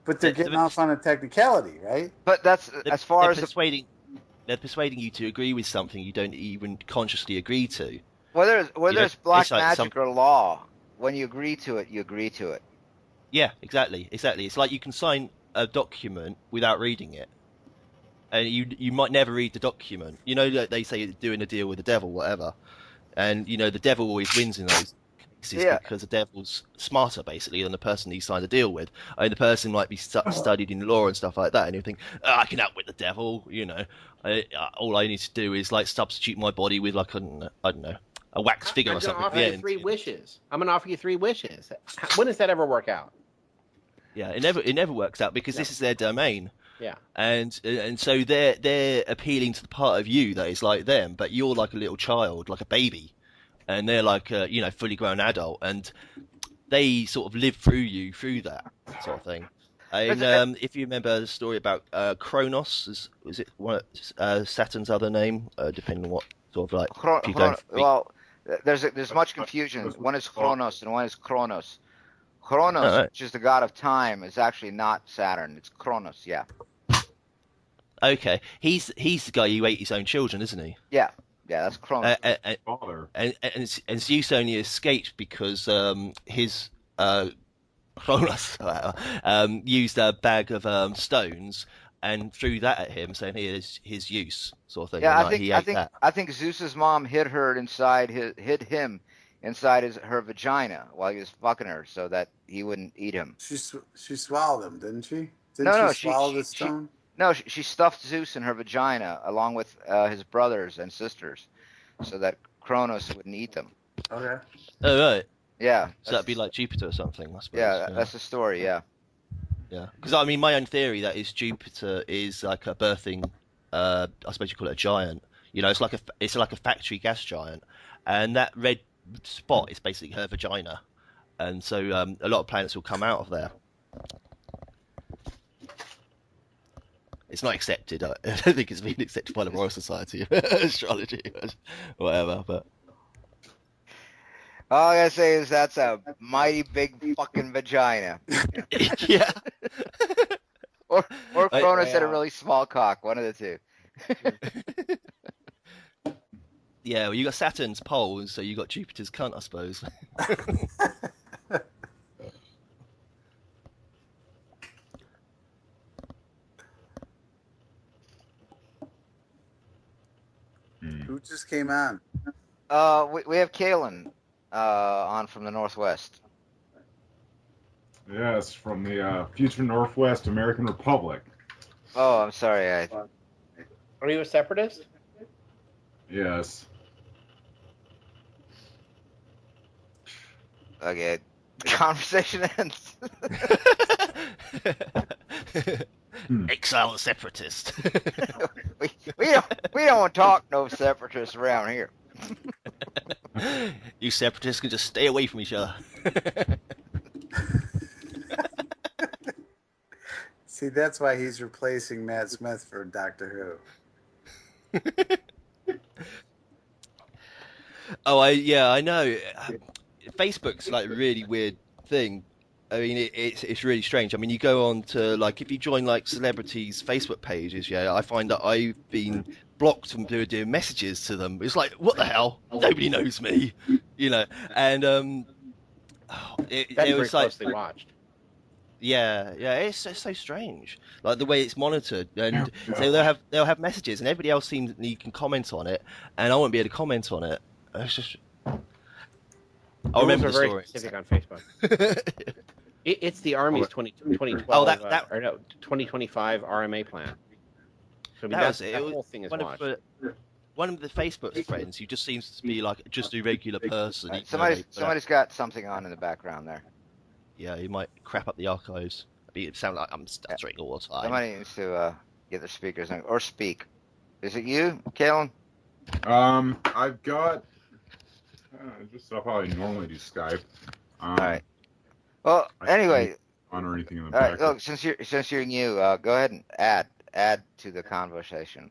but they're getting off on a technicality, right? But that's as far as they're persuading you to agree with something you don't even consciously agree to. Whether it's black magic or law, when you agree to it, you agree to it. Yeah, exactly. It's like you can sign a document without reading it, and you might never read the document. You know, they say doing a deal with the devil, whatever, and you know the devil always wins in those. Because the devil's smarter, basically, than the person he signed a deal with. I mean, the person might be studied in law and stuff like that, and you think, I can outwit the devil, you know. All I need to do is, like, substitute my body with, like, I don't know, a wax figure or something. I'm going to offer you 3 wishes. I'm going to offer you 3 wishes. When does that ever work out? Yeah, it never works out, because this is their domain. Yeah. And so they're appealing to the part of you that is like them, but you're like a little child, like a baby. And they're like a, you know, fully grown adult, and they sort of live through that sort of thing. And if you remember the story about Kronos, was it one Saturn's other name, depending on what sort of like. Well, there's much confusion. One is Kronos and one is Kronos. Kronos, which is the god of time, is actually not Saturn. It's Kronos. Yeah. Okay, he's the guy who ate his own children, isn't he? Yeah. Yeah, that's Kronos. And Zeus only escaped because his Kronos used a bag of stones and threw that at him, saying here's his use sort of thing. Yeah, I think Zeus's mom hid him inside her vagina while he was fucking her, so that he wouldn't eat him. She swallowed him, didn't she? She swallow the stone? No, she stuffed Zeus in her vagina along with his brothers and sisters, so that Kronos wouldn't eat them. Okay. Oh, right. Yeah. So that'd be like Jupiter or something, I suppose. Yeah, that's the story, yeah. Yeah. Because, I mean, my own theory that is Jupiter is like a birthing, I suppose you call it a giant. You know, it's like a factory gas giant. And that red spot is basically her vagina. And so a lot of planets will come out of there. It's not accepted. I don't think it's been accepted by the Royal Society of Astrology, whatever. But all I gotta say is that's a mighty big fucking vagina. Yeah. or Cronus had a really small cock. One of the two. Yeah, well, you got Saturn's poles, so you got Jupiter's cunt, I suppose. Who just came on? We have Kalen on from the Northwest. Yes, from the future Northwest American Republic. Oh, I'm sorry. Are you a separatist? Yes. Okay. The conversation ends. Exile a separatist. we don't talk no separatists around here. You separatists can just stay away from each other. See, that's why he's replacing Matt Smith for Doctor Who. Oh, I know. Facebook's like a really weird thing. I mean, it's really strange. I mean, you go on to like if you join like celebrities' Facebook pages, yeah, I find that I've been blocked from doing messages to them. It's like, what the hell? Nobody knows me, And That's it very was like, closely watched. yeah, it's so strange. Like the way it's monitored, and so they'll have messages, and everybody else seems that you can comment on it, and I won't be able to comment on it. It's just. I remember the very story. specific on Facebook. It's the Army's 2012 or no 2025 RMA plan. So I mean, that whole thing is watched. One of the Facebook friends who just seems to be like just a regular person. Right. Somebody's got something on in the background there. Yeah, he might crap up the archives. It sounds like I'm stuttering all the time. Somebody needs to get their speakers on or speak. Is it you, Kalen? I've got just stuff how I normally do Skype. All right. Well, anyway. On or anything in the all back. Right. Look, since you're new, go ahead and add to the conversation.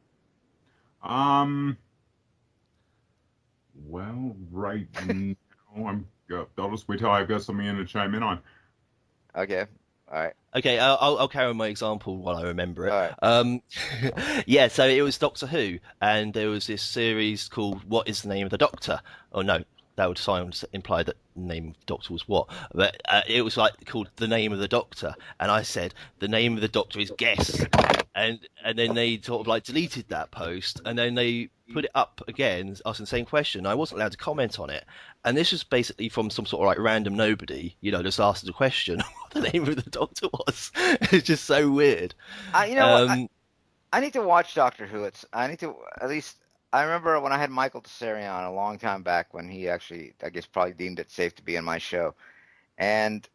Well, right now I'll just wait till I've got something in to chime in on. Okay. All right. Okay, I'll carry on my example while I remember it. All right. Yeah, so it was Doctor Who, and there was this series called "What is the Name of the Doctor?" Oh no, that would imply that the name of the Doctor was what, but it was like called "The Name of the Doctor," and I said the name of the Doctor is Guess, and then they sort of like deleted that post, and then they put it up again, asking the same question. I wasn't allowed to comment on it, and this was basically from some sort of like random nobody, just asked the question what the name of the Doctor was. It's just so weird. I need to watch Doctor Who. I need to at least. I remember when I had Michael Tessari on a long time back when he actually, I guess, probably deemed it safe to be in my show, and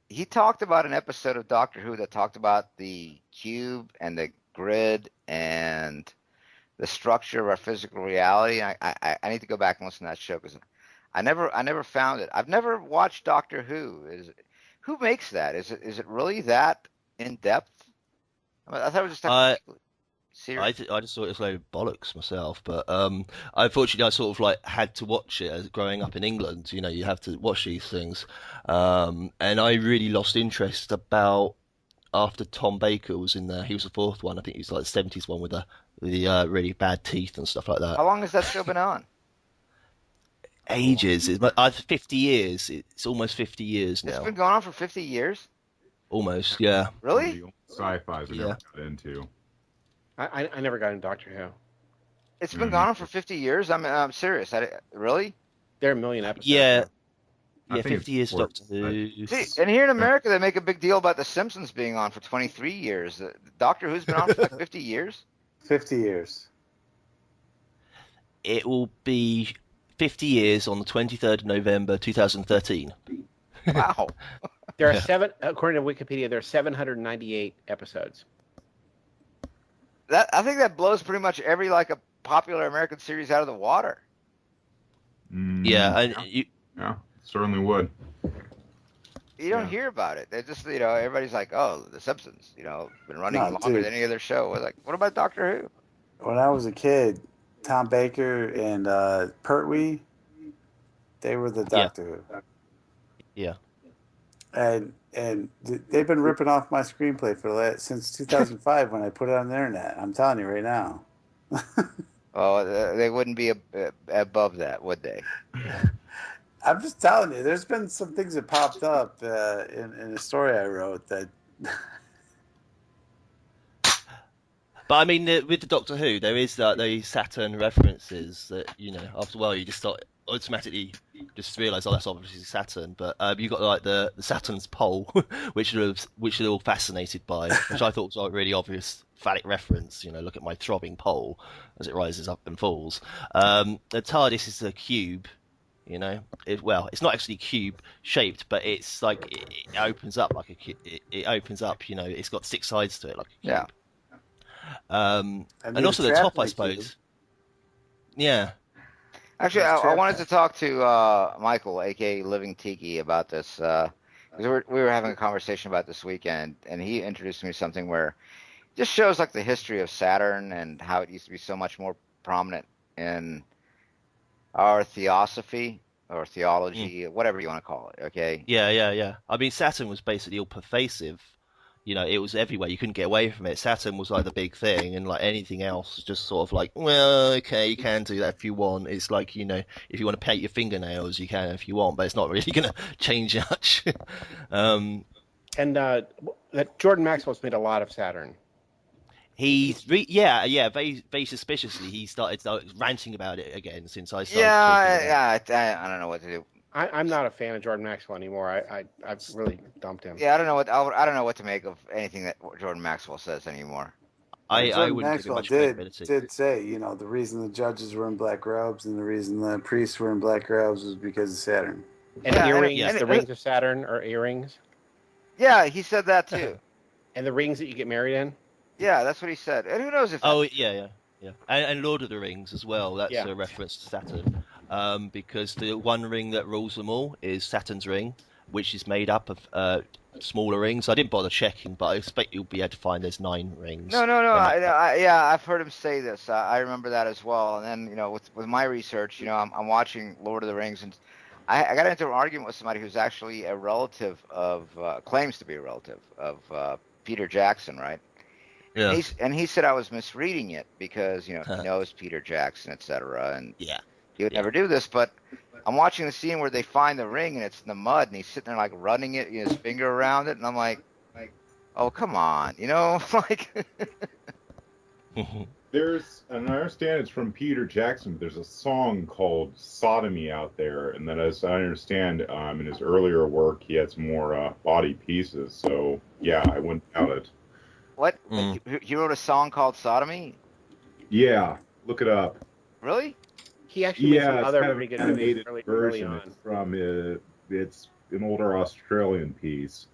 he talked about an episode of Doctor Who that talked about the cube and the grid and the structure of our physical reality. I need to go back and listen to that show because I never found it. I've never watched Doctor Who. Who makes that? Is it really that in depth? I thought it was just like series. I just thought it was like bollocks myself, but unfortunately I sort of like had to watch it as growing up in England. You have to watch these things, and I really lost interest about after Tom Baker was in there. He was the fourth one. I think he was like the 70s one with the really bad teeth and stuff like that. How long has that show been on? Ages. It's 50 years. It's almost 50 years now. It's been going on for 50 years? Almost, yeah. Really? Sci-fi's I never got into. I never got into Doctor Who. It's been going on for 50 years? I'm serious. Really? There are a million episodes. Yeah. Yeah, 50 years of Doctor Who. See, and here in America, they make a big deal about The Simpsons being on for 23 years. Doctor Who's been on for like 50 years? 50 years. It will be 50 years on the 23rd of November, 2013. Wow. There are according to Wikipedia, there are 798 episodes. I think that blows pretty much every like a popular American series out of the water. Yeah, yeah, certainly would. You don't hear about it. They just, everybody's like, "Oh, The Simpsons," been running longer than any other show. We're like, what about Doctor Who? When I was a kid, Tom Baker and Pertwee, they were the Doctor Who. Yeah. And they've been ripping off my screenplay since 2005 when I put it on the internet. I'm telling you right now. Oh, they wouldn't be above that, would they? I'm just telling you. There's been some things that popped up in a story I wrote that. But I mean, with the Doctor Who, there is those Saturn references that after a while you just start automatically just realise, oh, that's obviously Saturn. But you've got like the Saturn's pole, which they're all fascinated by, which I thought was a really obvious phallic reference. Look at my throbbing pole as it rises up and falls. The TARDIS is a cube. It's not actually cube shaped, but it's like it opens up like a cube. It opens up. It's got 6 sides to it like a cube. Yeah. And also the top, I suppose. Yeah. Actually, I wanted to talk to Michael, aka Living Tiki, about this because we were having a conversation about this weekend, and he introduced me to something where it just shows like the history of Saturn and how it used to be so much more prominent in our theosophy or theology, whatever you want to call it. Okay. Yeah. I mean, Saturn was basically all pervasive. It was everywhere. You couldn't get away from it. Saturn was like the big thing, and like anything else, just sort of like, well, okay, you can do that if you want. It's like, if you want to paint your fingernails, you can if you want, but it's not really going to change much. And that Jordan Maxwell's made a lot of Saturn. Very, very suspiciously, he started ranting about it again since I started. I don't know what to do. I'm not a fan of Jordan Maxwell anymore. I've really dumped him. Yeah, I don't know what to make of anything that Jordan Maxwell says anymore. I wouldn't give him much credibility. Did say, the reason the judges were in black robes and the reason the priests were in black robes was because of Saturn. And earrings, the rings of Saturn are earrings. Yeah, he said that too. And the rings that you get married in. Yeah, that's what he said. And who knows if? Yeah. And Lord of the Rings as well. That's a reference to Saturn. Because the one ring that rules them all is Saturn's ring, which is made up of smaller rings. I didn't bother checking, but I expect you'll be able to find there's 9 rings. No. I've heard him say this. I remember that as well. And then, with my research, I'm watching Lord of the Rings, and I got into an argument with somebody who's actually a relative of, claims to be a relative of Peter Jackson, right? Yeah. And he said I was misreading it because, he knows Peter Jackson, etc. And he would never do this, but I'm watching the scene where they find the ring and it's in the mud, and he's sitting there like running it, his finger around it, and I'm like, oh, come on, like. And I understand it's from Peter Jackson, but there's a song called Sodomy out there, and that, as I understand, in his earlier work, he had some more body pieces, so yeah, I wouldn't doubt it. What? He wrote a song called Sodomy? Yeah, look it up. Really? He actually made some other pretty good movies early on. It's an older Australian piece.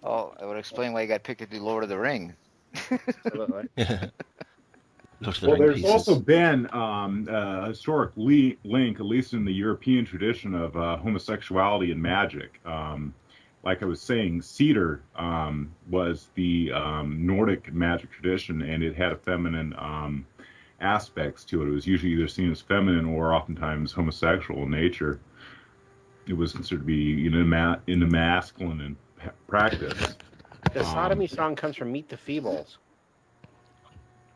Oh, it would explain why he got picked to do Lord of the Rings. Absolutely. Well, there's also been a historic link, at least in the European tradition, of homosexuality and magic. Like I was saying, cedar was the Nordic magic tradition, and it had a feminine aspects to it. It was usually either seen as feminine or oftentimes homosexual in nature. It was considered to be in the masculine in practice. The Sodomy song comes from Meet the Feebles,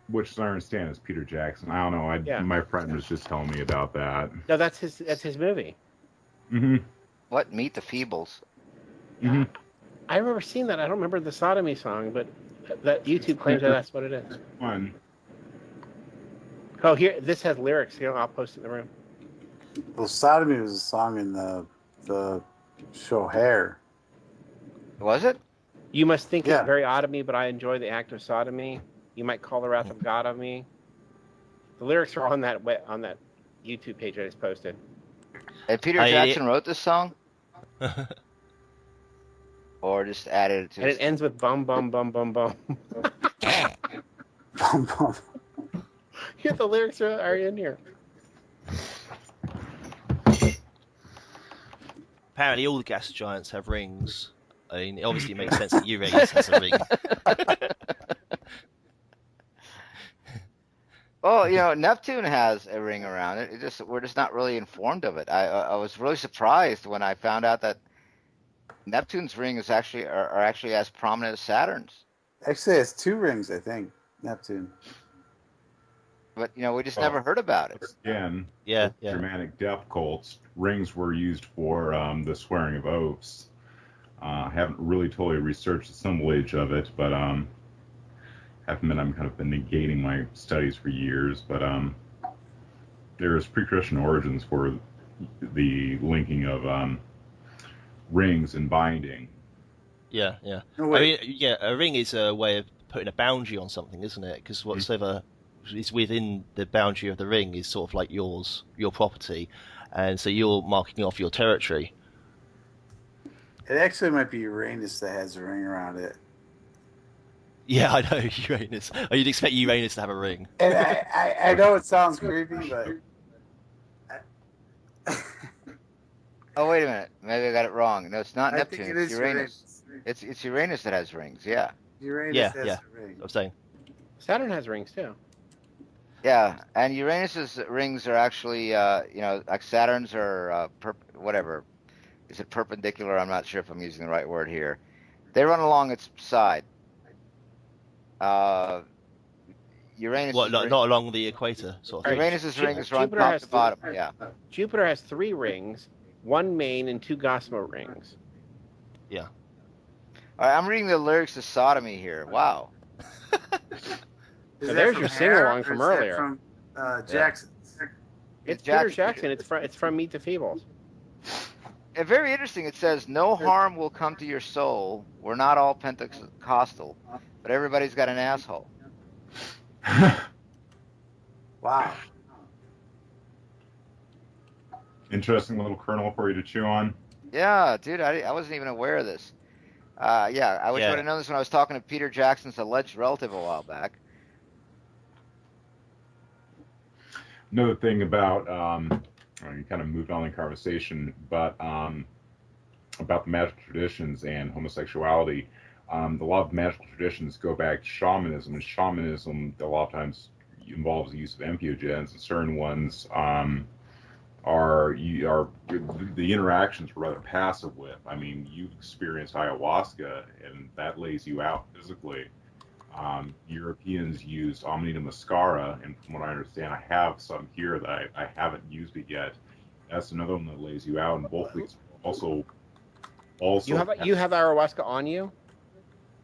which I understand is Peter Jackson. I don't know. My friend was just telling me about that. No, that's his movie. Mm-hmm. What? Meet the Feebles? Mm-hmm. I remember seeing that. I don't remember the Sodomy song, but that YouTube claims that's what it is. Fun. Oh, here, this has lyrics. I'll post it in the room. Well, Sodomy was a song in the show Hair. Was it? You must think it very odd of me, but I enjoy the act of sodomy. You might call the wrath of God on me. The lyrics are on that YouTube page I just posted. And Peter Jackson wrote this song? Or just added it to it ends with bum, bum, bum, bum, bum. Bum, bum. Yeah, the lyrics are in here. Apparently all the gas giants have rings. I mean, obviously it makes sense that Uranus has a ring. Well, Neptune has a ring around it. We're just not really informed of it. I was really surprised when I found out that Neptune's ring is actually as prominent as Saturn's. Actually, it has 2 rings, I think. Neptune. But we just never heard about it. Again, yeah. Germanic death cults, rings were used for the swearing of oaths. I haven't really totally researched the assemblage of it, but have admit I'm kind of been negating my studies for years. But there's pre-Christian origins for the linking of rings and binding. Yeah. No, I mean, a ring is a way of putting a boundary on something, isn't it? Because whatever is within the boundary of the ring is sort of like your property, and so you're marking off your territory. It actually might be Uranus that has a ring around it. Yeah, I know, Uranus. Oh, you'd expect Uranus to have a ring. And I know it sounds creepy, but... Oh, wait a minute. Maybe I got it wrong. No, it's not Neptune. Think it is Uranus. It's Uranus that has rings, yeah. Uranus has a ring. I'm saying. Saturn has rings, too. Yeah, and Uranus's rings are actually, like Saturn's are whatever. Is it perpendicular? I'm not sure if I'm using the right word here. They run along its side. Uranus's not along the equator, sort of thing. Uranus's rings run top to bottom. Yeah. Jupiter has 3 rings, 1 main and 2 gossamer rings. Yeah. All right, I'm reading the lyrics to Sodomy here. Wow. So there's your sing along from earlier. From Jackson. It's Peter Jackson. It's from Meet the Feebles. Very interesting. It says, "No harm will come to your soul. We're not all Pentecostal, but everybody's got an asshole." Wow. Interesting little kernel for you to chew on. Yeah, dude, I wasn't even aware of this. I wish I would have known this when I was talking to Peter Jackson's alleged relative a while back. Another thing about, you kind of moved on in conversation, but about the magical traditions and homosexuality. A lot of magical traditions go back to shamanism, and shamanism a lot of times involves the use of entheogens, and certain ones are the interactions are rather passive with. I mean, you've experienced ayahuasca, and that lays you out physically. Europeans used Amanita muscaria, and from what I understand, I have some here that I haven't used it yet. That's another one that lays you out, and both these also. You have ayahuasca on you?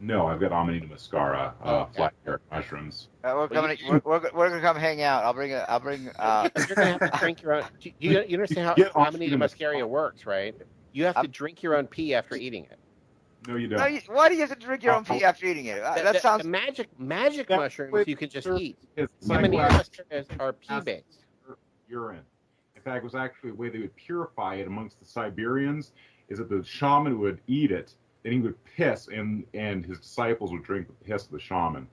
No, I've got Amanita muscaria, flat carrot mushrooms. We're gonna come hang out. I'll bring. You're gonna have to drink your own. You understand how Amanita muscaria works, right? You have to drink your own pee after eating it. No, you don't. No, why do you have to drink your own pee after eating it? That sounds the magic mushrooms you can just eat. Amanita muscarias are pee based. Urine. In fact, it was actually a way they would purify it amongst the Siberians. Is that the shaman would eat it, then he would piss, and his disciples would drink the piss of the shaman.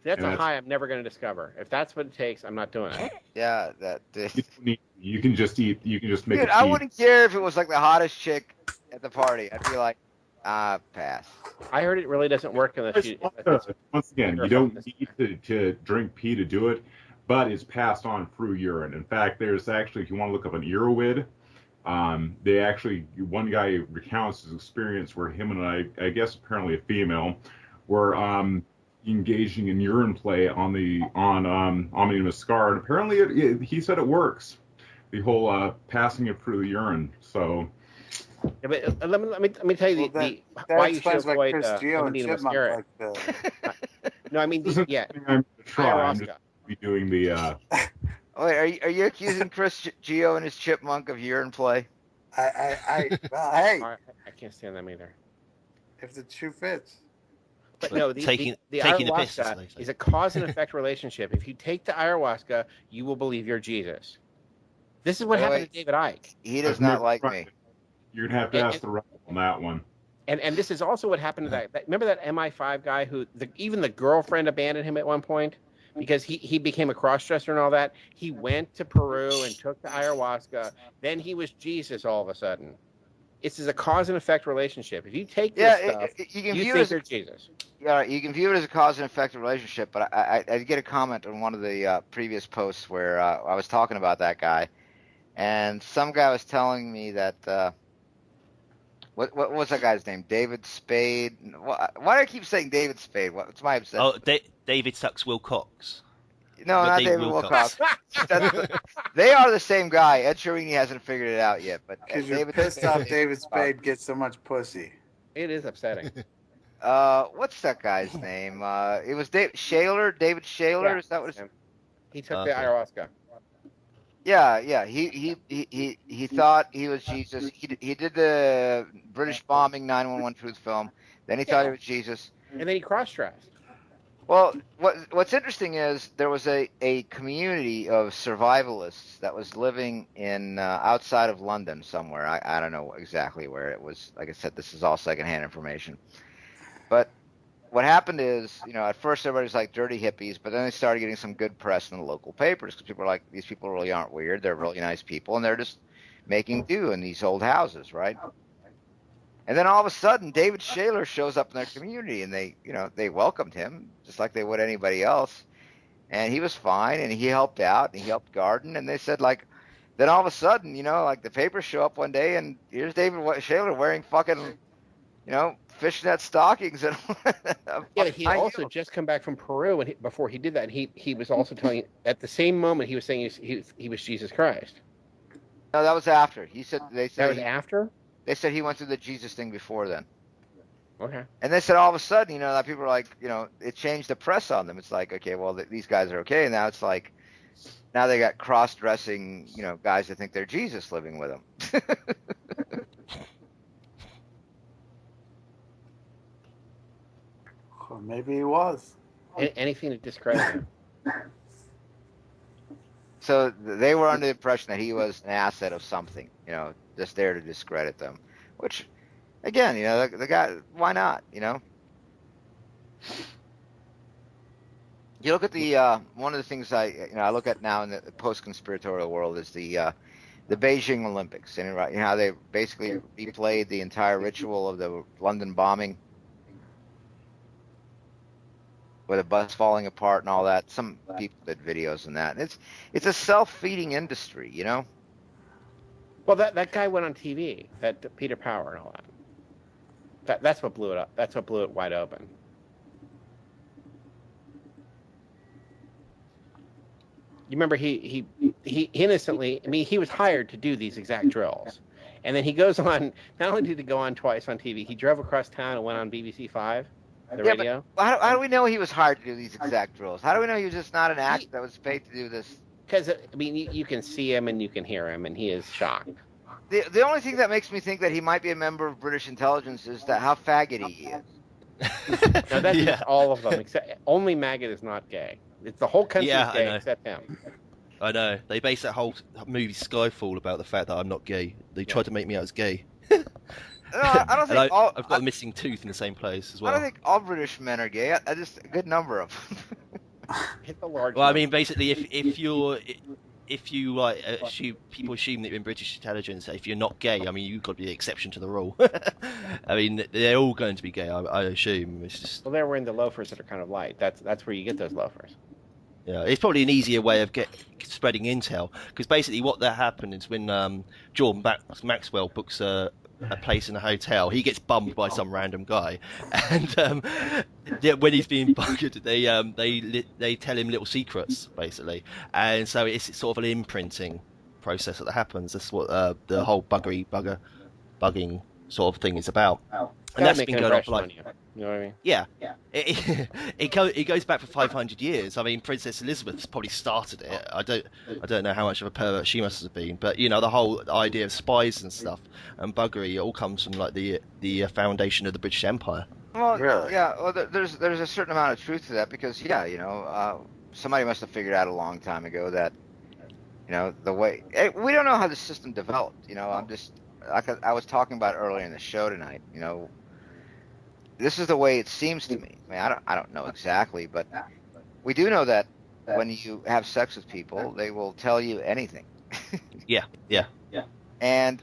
That's a high I'm never going to discover. If that's what it takes, I'm not doing it. Yeah, you can just eat. You can just make. Dude, I wouldn't care if it was like the hottest chick at the party. I'd be like, pass. I heard it really doesn't work unless you. Once again, you don't need to drink pee to do it, but it's passed on through urine. In fact, there's actually, if you want to look up an Irowid, they actually, one guy recounts his experience where him and I guess apparently a female, were engaging in urine play on Amanita muscaria, and apparently he said it works. The whole passing it through the urine. So. Yeah, but let me tell you why you should avoid Amanita muscaria. No, I mean I'm just be doing the. Wait, are you accusing Chris Geo and his chipmunk of urine play? Well, hey. I can't stand them either. If the shoe fits. But no, the ayahuasca is a cause and effect relationship. If you take the ayahuasca, you will believe you're Jesus. This is what happened to David Icke. He does not like me. You're gonna have to ask the rep on that one. And this is also what happened to that. Remember that MI5 guy who even the girlfriend abandoned him at one point? Because he became a cross-dresser and all that. He went to Peru and took the ayahuasca. Then he was Jesus all of a sudden. This is a cause and effect relationship. If you take this stuff, you think you're Jesus. Yeah, you can view it as a cause and effect relationship, but I did get a comment on one of the previous posts where I was talking about that guy, and some guy was telling me that what was that guy's name? David Spade. Why do I keep saying David Spade? What's my obsession? Oh, David sucks Will Cox. No, not David Wilcox. They are the same guy. Ed Sheeran hasn't figured it out yet, but because you're pissed off David Spade gets so much pussy. It is upsetting. What's that guy's name? It was David Shaler. Yeah, is that what? He took the ayahuasca. Yeah. He thought he was Jesus. He did the British bombing 911 truth film. Then he thought he was Jesus. And then he cross-dressed. Well, what's interesting is there was a community of survivalists that was living in outside of London somewhere. I don't know exactly where it was. Like I said, this is all secondhand information. But what happened is, at first everybody's like dirty hippies, but then they started getting some good press in the local papers because people are like, these people really aren't weird. They're really nice people, and they're just making do in these old houses, right? And then all of a sudden, David Shaler shows up in their community, and they welcomed him just like they would anybody else. and he was fine, and he helped out, and he helped garden, and they said like, then all of a sudden, like the papers show up one day, and here's David Shayler wearing fucking, fishnet stockings and yeah. He also just come back from Peru, and before he did that, he was also telling. At the same moment, he was saying he was Jesus Christ. No, that was after. They said that was after. They said he went through the Jesus thing before then. Okay. And they said all of a sudden, that people were like, it changed the press on them. It's like, okay, well, these guys are okay, and now it's like, now they got cross-dressing, guys that think they're Jesus living with them. Or maybe he was. Anything to discredit him. So they were under the impression that he was an asset of something, just there to discredit them. Which, again, the guy, why not, You look at the one of the things I look at now in the post-conspiratorial world is the Beijing Olympics, and how they basically replayed the entire ritual of the London bombing, with a bus falling apart and all that. Some people did videos on that. It's a self-feeding industry, Well, that guy went on TV, that Peter Power and all that. That's what blew it up. That's what blew it wide open. You remember he innocently, he was hired to do these exact drills. And then he goes on, not only did he go on twice on TV, he drove across town and went on BBC 5, the radio. But how do we know he was hired to do these exact drills? How do we know he was just not an actor that was paid to do this? Because, you can see him and you can hear him, and he is shocked. The only thing that makes me think that he might be a member of British intelligence is that how faggoty he is. No, that's just all of them. Except only Maggot is not gay. It's the whole country is gay except him. I know. They based that whole movie Skyfall about the fact that I'm not gay. They tried to make me out as gay. No, I don't think I've got a missing tooth in the same place as well. I don't think all British men are gay. I just a good number of them. Hit the large. Well, basically, if you people assume that you're in British intelligence, if you're not gay, you've got to be the exception to the rule. They're all going to be gay, I assume. It's just... Well, they're wearing the loafers that are kind of light. That's where you get those loafers. Yeah, it's probably an easier way of spreading intel, because basically what that happened is when Jordan Maxwell books a place in a hotel, he gets bummed by some random guy, and when he's being buggered, they tell him little secrets basically, and so it's sort of an imprinting process that happens. That's what the whole bugging sort of thing is about. And that's been going on for like, you know what I mean? Yeah. It goes back for 500 years. Princess Elizabeth probably started it. I don't know how much of a pervert she must have been, but the whole idea of spies and stuff and buggery, it all comes from like the foundation of the British Empire. Well, really? Yeah. Well, there's a certain amount of truth to that, because somebody must have figured out a long time ago that the way we don't know how the system developed. I'm just like I was talking about earlier in the show tonight. This is the way it seems to me. I don't know exactly, but we do know that when you have sex with people, they will tell you anything. Yeah. And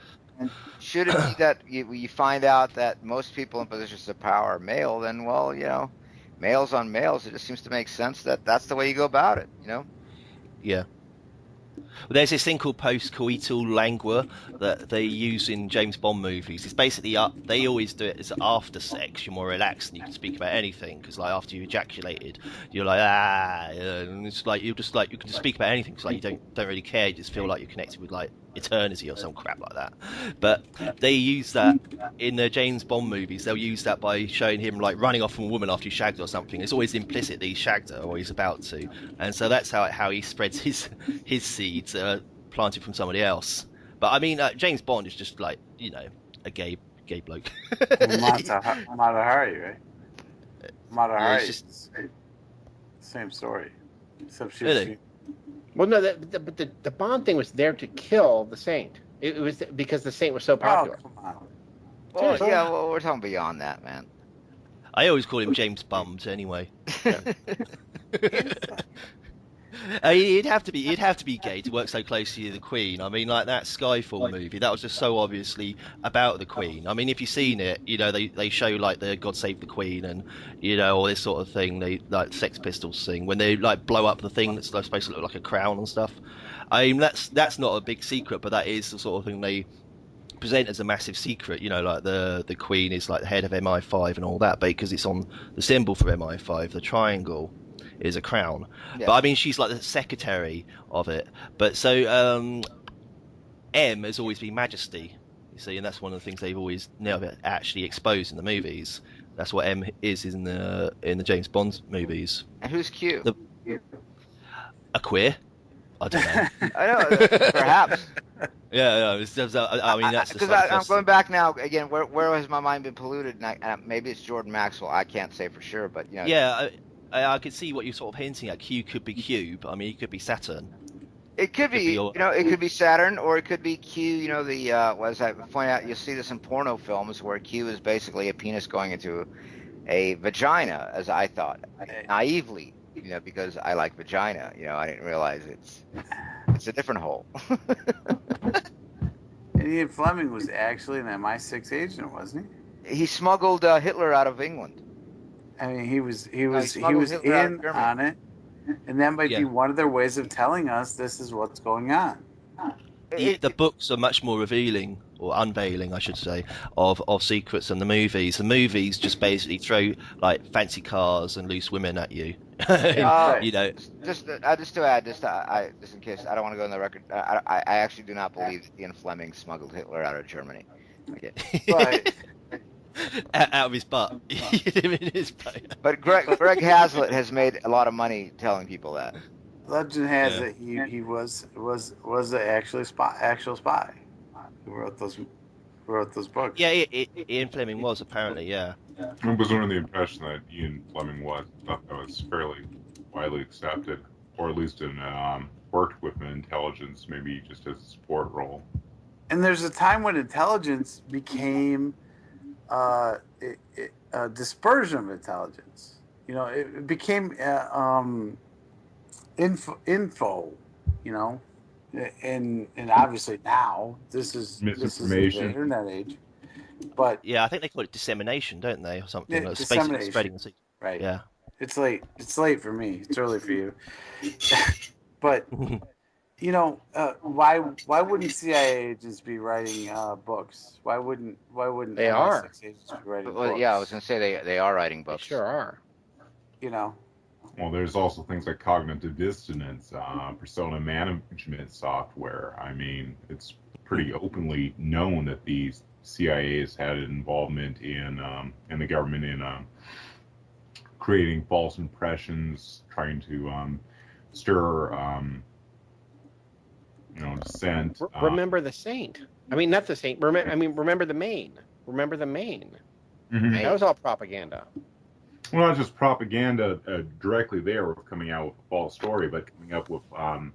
should it be that you find out that most people in positions of power are male, then males on males, it just seems to make sense that that's the way you go about it. Yeah. Well, there's this thing called post-coital languor that they use in James Bond movies. It's basically they always do it as after sex. You're more relaxed and you can speak about anything, because like after you ejaculated, you're like and it's like you can just speak about anything. Because like you don't really care. You just feel like you're connected with like eternity or some crap like that. But they use that in the James Bond movies. They'll use that by showing him like running off from a woman after he shagged or something. It's always implicit that he shagged her or he's about to, and so that's how he spreads his seeds planted from somebody else. But James Bond is just like a gay bloke. Mata Hari, right? Mata Hari, just same story, except she. Really? Well, no, but the Bond thing was there to kill the Saint. It was because the Saint was so popular. Oh, come on. Well, yeah, we're talking beyond that, man. I always call him James Bums anyway. It'd have to be gay to work so closely with the Queen. I mean, like that Skyfall movie, that was just so obviously about the Queen. I mean, if you've seen it, you know, they show like the God Save the Queen and, you know, all this sort of thing. They like Sex Pistols thing when they like blow up the thing that's supposed to look like a crown and stuff. I mean, that's not a big secret, but that is the sort of thing they present as a massive secret. You know, like the Queen is like the head of MI5 and all that, because it's on the symbol for MI5, the triangle is a crown. Yeah. But I mean, she's like the secretary of it. But so M has always been Majesty, you see, and that's one of the things they've always never actually exposed in the movies. That's what M is in the James Bond movies. And who's Q? A queer. I don't know. I know, perhaps. Yeah, I mean, that's because I'm going back now again. Where has my mind been polluted? And maybe it's Jordan Maxwell. I can't say for sure, but you know. Yeah, I could see what you're sort of hinting at. Q could be Cube. I mean, it could be Saturn. It could be, you know, it could be Saturn, or it could be Q. You know, as I point out, you'll see this in porno films where Q is basically a penis going into a vagina, as I thought, naively. You know, because I like vagina. You know, I didn't realize it's a different hole. And Ian Fleming was actually an MI6 agent, wasn't he? He smuggled Hitler out of England. I mean, he was in on it, and that might be one of their ways of telling us this is what's going on. The books are much more revealing, or unveiling, I should say, of secrets than the movies. The movies just basically throw like fancy cars and loose women at you. You know. Just to add, just in case I don't want to go on the record, I actually do not believe that Ian Fleming smuggled Hitler out of Germany. Okay. But out of his butt. In his butt. But Greg Hazlitt has made a lot of money telling people that. Legend has it he was an actual spy who wrote those books. Yeah, Ian Fleming was apparently, yeah. I was under the impression that Ian Fleming was. I thought that was fairly widely accepted, or at least worked with intelligence, maybe just as a support role. And there's a time when intelligence became a dispersion of intelligence. You know, it became info. You know, and obviously now this is the internet age. But yeah, I think they call it dissemination, don't they, or something? Yeah, dissemination. Spreading the right. Yeah. It's late. It's late for me. It's early for you. But you know, why wouldn't CIA agents be writing books? Why wouldn't they are agents be writing books? Yeah, I was going to say they are writing books. They sure are. You know. Well, there's also things like cognitive dissonance, persona management software. I mean, it's pretty openly known that these CIA has had involvement in the government in creating false impressions, trying to stir, dissent. Remember the Saint. I mean, not the Saint. Remember the Maine. Remember the Maine. Mm-hmm. That was all propaganda. Well, not just propaganda directly there with coming out with a false story, but coming up with. Well,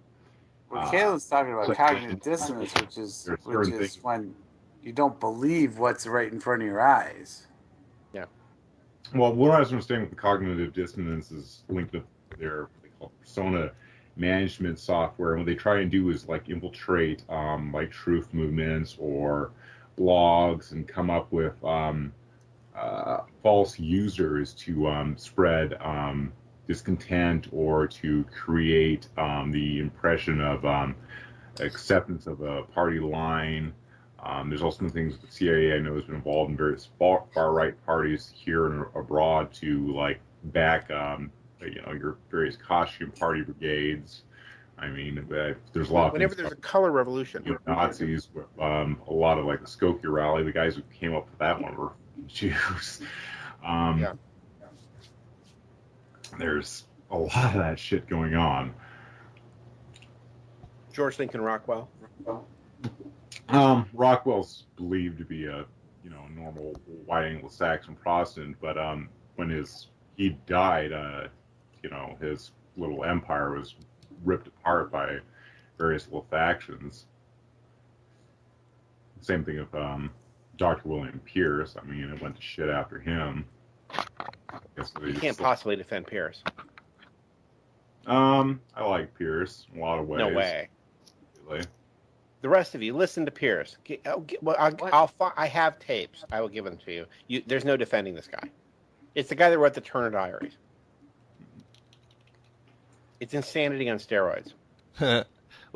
Caitlin's talking about cognitive dissonance, which is when you don't believe what's right in front of your eyes. Yeah. Well, what I was understanding with the cognitive dissonance is linked to their what they call persona management software. And what they try and do is like infiltrate like truth movements or blogs and come up with false users to spread discontent or to create the impression of acceptance of a party line. There's also some things the CIA I know has been involved in various far right parties here and abroad to like back your various costume party brigades. I mean, there's a lot. Whenever there's a color revolution, Nazis with a lot of like the Skokie rally. The guys who came up with that one were Jews. There's a lot of that shit going on. George Lincoln Rockwell. Rockwell's believed to be a normal white Anglo-Saxon Protestant, but when he died, his little empire was ripped apart by various little factions. Same thing with Dr. William Pierce. I mean, it went to shit after him. You can't possibly defend Pierce. I like Pierce in a lot of ways. No way. Really. The rest of you, listen to Pierce. I have tapes. I will give them to you. There's no defending this guy. It's the guy that wrote the Turner Diaries. It's insanity on steroids. Well,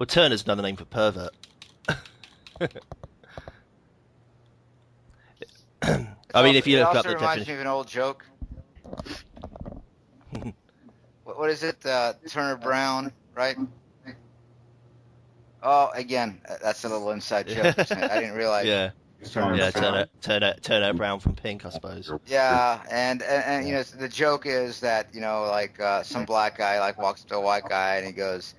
Turner's another name for pervert. I mean, if you look up the definition. It also reminds me of an old joke. What is it? Turner Brown, right? Oh, again, that's a little inside joke. I didn't realize. Yeah. Turner Brown from Pink, I suppose. Yeah, and you know, the joke is that, you know, like some black guy like walks up to a white guy and he goes,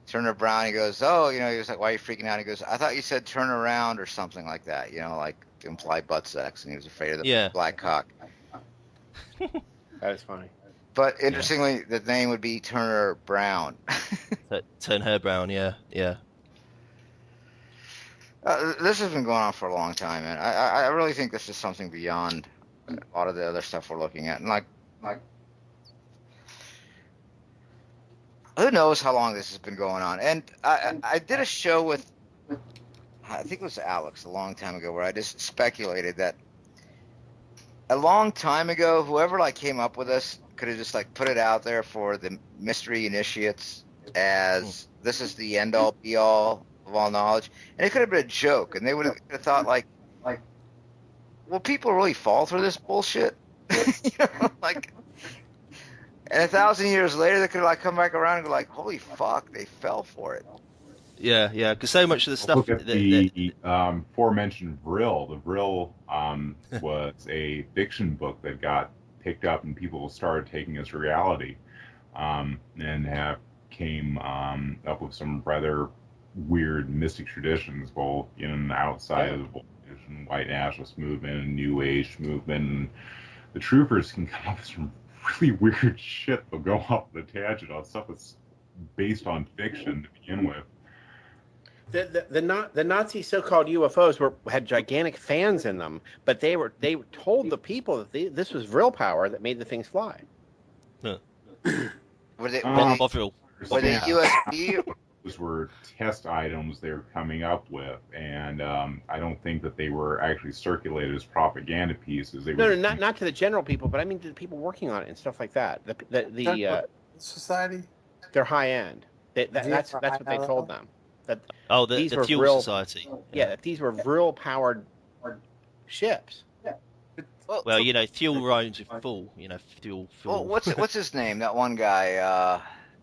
Turner Brown. He goes, oh, you know, he was like, why are you freaking out? He goes, I thought you said turn around or something like that, you know, like to imply butt sex, and he was afraid of the black cock. That is funny. But interestingly, the name would be Turner Brown. Turner Brown, yeah. This has been going on for a long time, man. I really think this is something beyond a lot of the other stuff we're looking at. And like who knows how long this has been going on. And I did a show with, I think it was Alex a long time ago, where I just speculated that a long time ago, whoever like came up with this could have just like put it out there for the mystery initiates as this is the end all be all of all knowledge, and it could have been a joke, and they would have thought like, will people really fall for this bullshit? You know, like, and 1,000 years later, they could like come back around and go like, holy fuck, they fell for it. Yeah, because so much of the stuff. Look at the aforementioned Vril. The Vril was a fiction book that got picked up and people started taking as reality, and came up with some rather weird mystic traditions, both in and outside of the white nationalist movement and New Age movement. And the troopers can come up with some really weird shit. They'll go off the tangent on stuff that's based on fiction to begin with. The Nazi so-called UFOs had gigantic fans in them, but they told the people that this was real power that made the things fly. Yeah. Were they USB? Those were test items they were coming up with, and I don't think that they were actually circulated as propaganda pieces. Not to the general people, but I mean to the people working on it and stuff like that. The society, they're high end. That's what they told them. That the Fuel Society. Yeah, that these were real powered ships. Well, you know, fuel rhymes with full. You know, fuel. Well, what's his name? That one guy.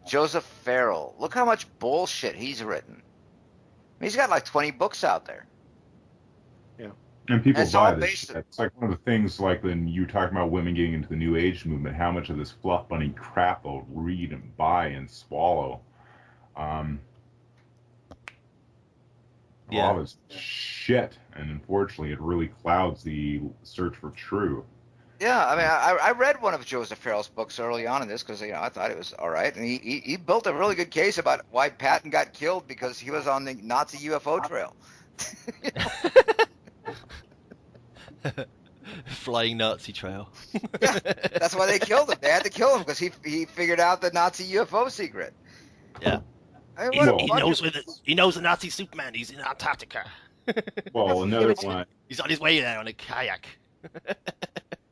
Joseph Farrell. Look how much bullshit he's written. He's got like 20 books out there. Yeah. And people buy this shit. It's like one of the things, like when you talk about women getting into the New Age movement, how much of this fluff bunny crap they'll read and buy and swallow. A lot of it's shit, and unfortunately it really clouds the search for truth. Yeah, I mean, I read one of Joseph Farrell's books early on in this because, you know, I thought it was all right. And he built a really good case about why Patton got killed because he was on the Nazi UFO trail. Flying Nazi trail. Yeah, that's why they killed him. They had to kill him because he figured out the Nazi UFO secret. Yeah. I mean, he knows the Nazi Superman. He's in Antarctica. Well, another one. He's on his way there on a kayak.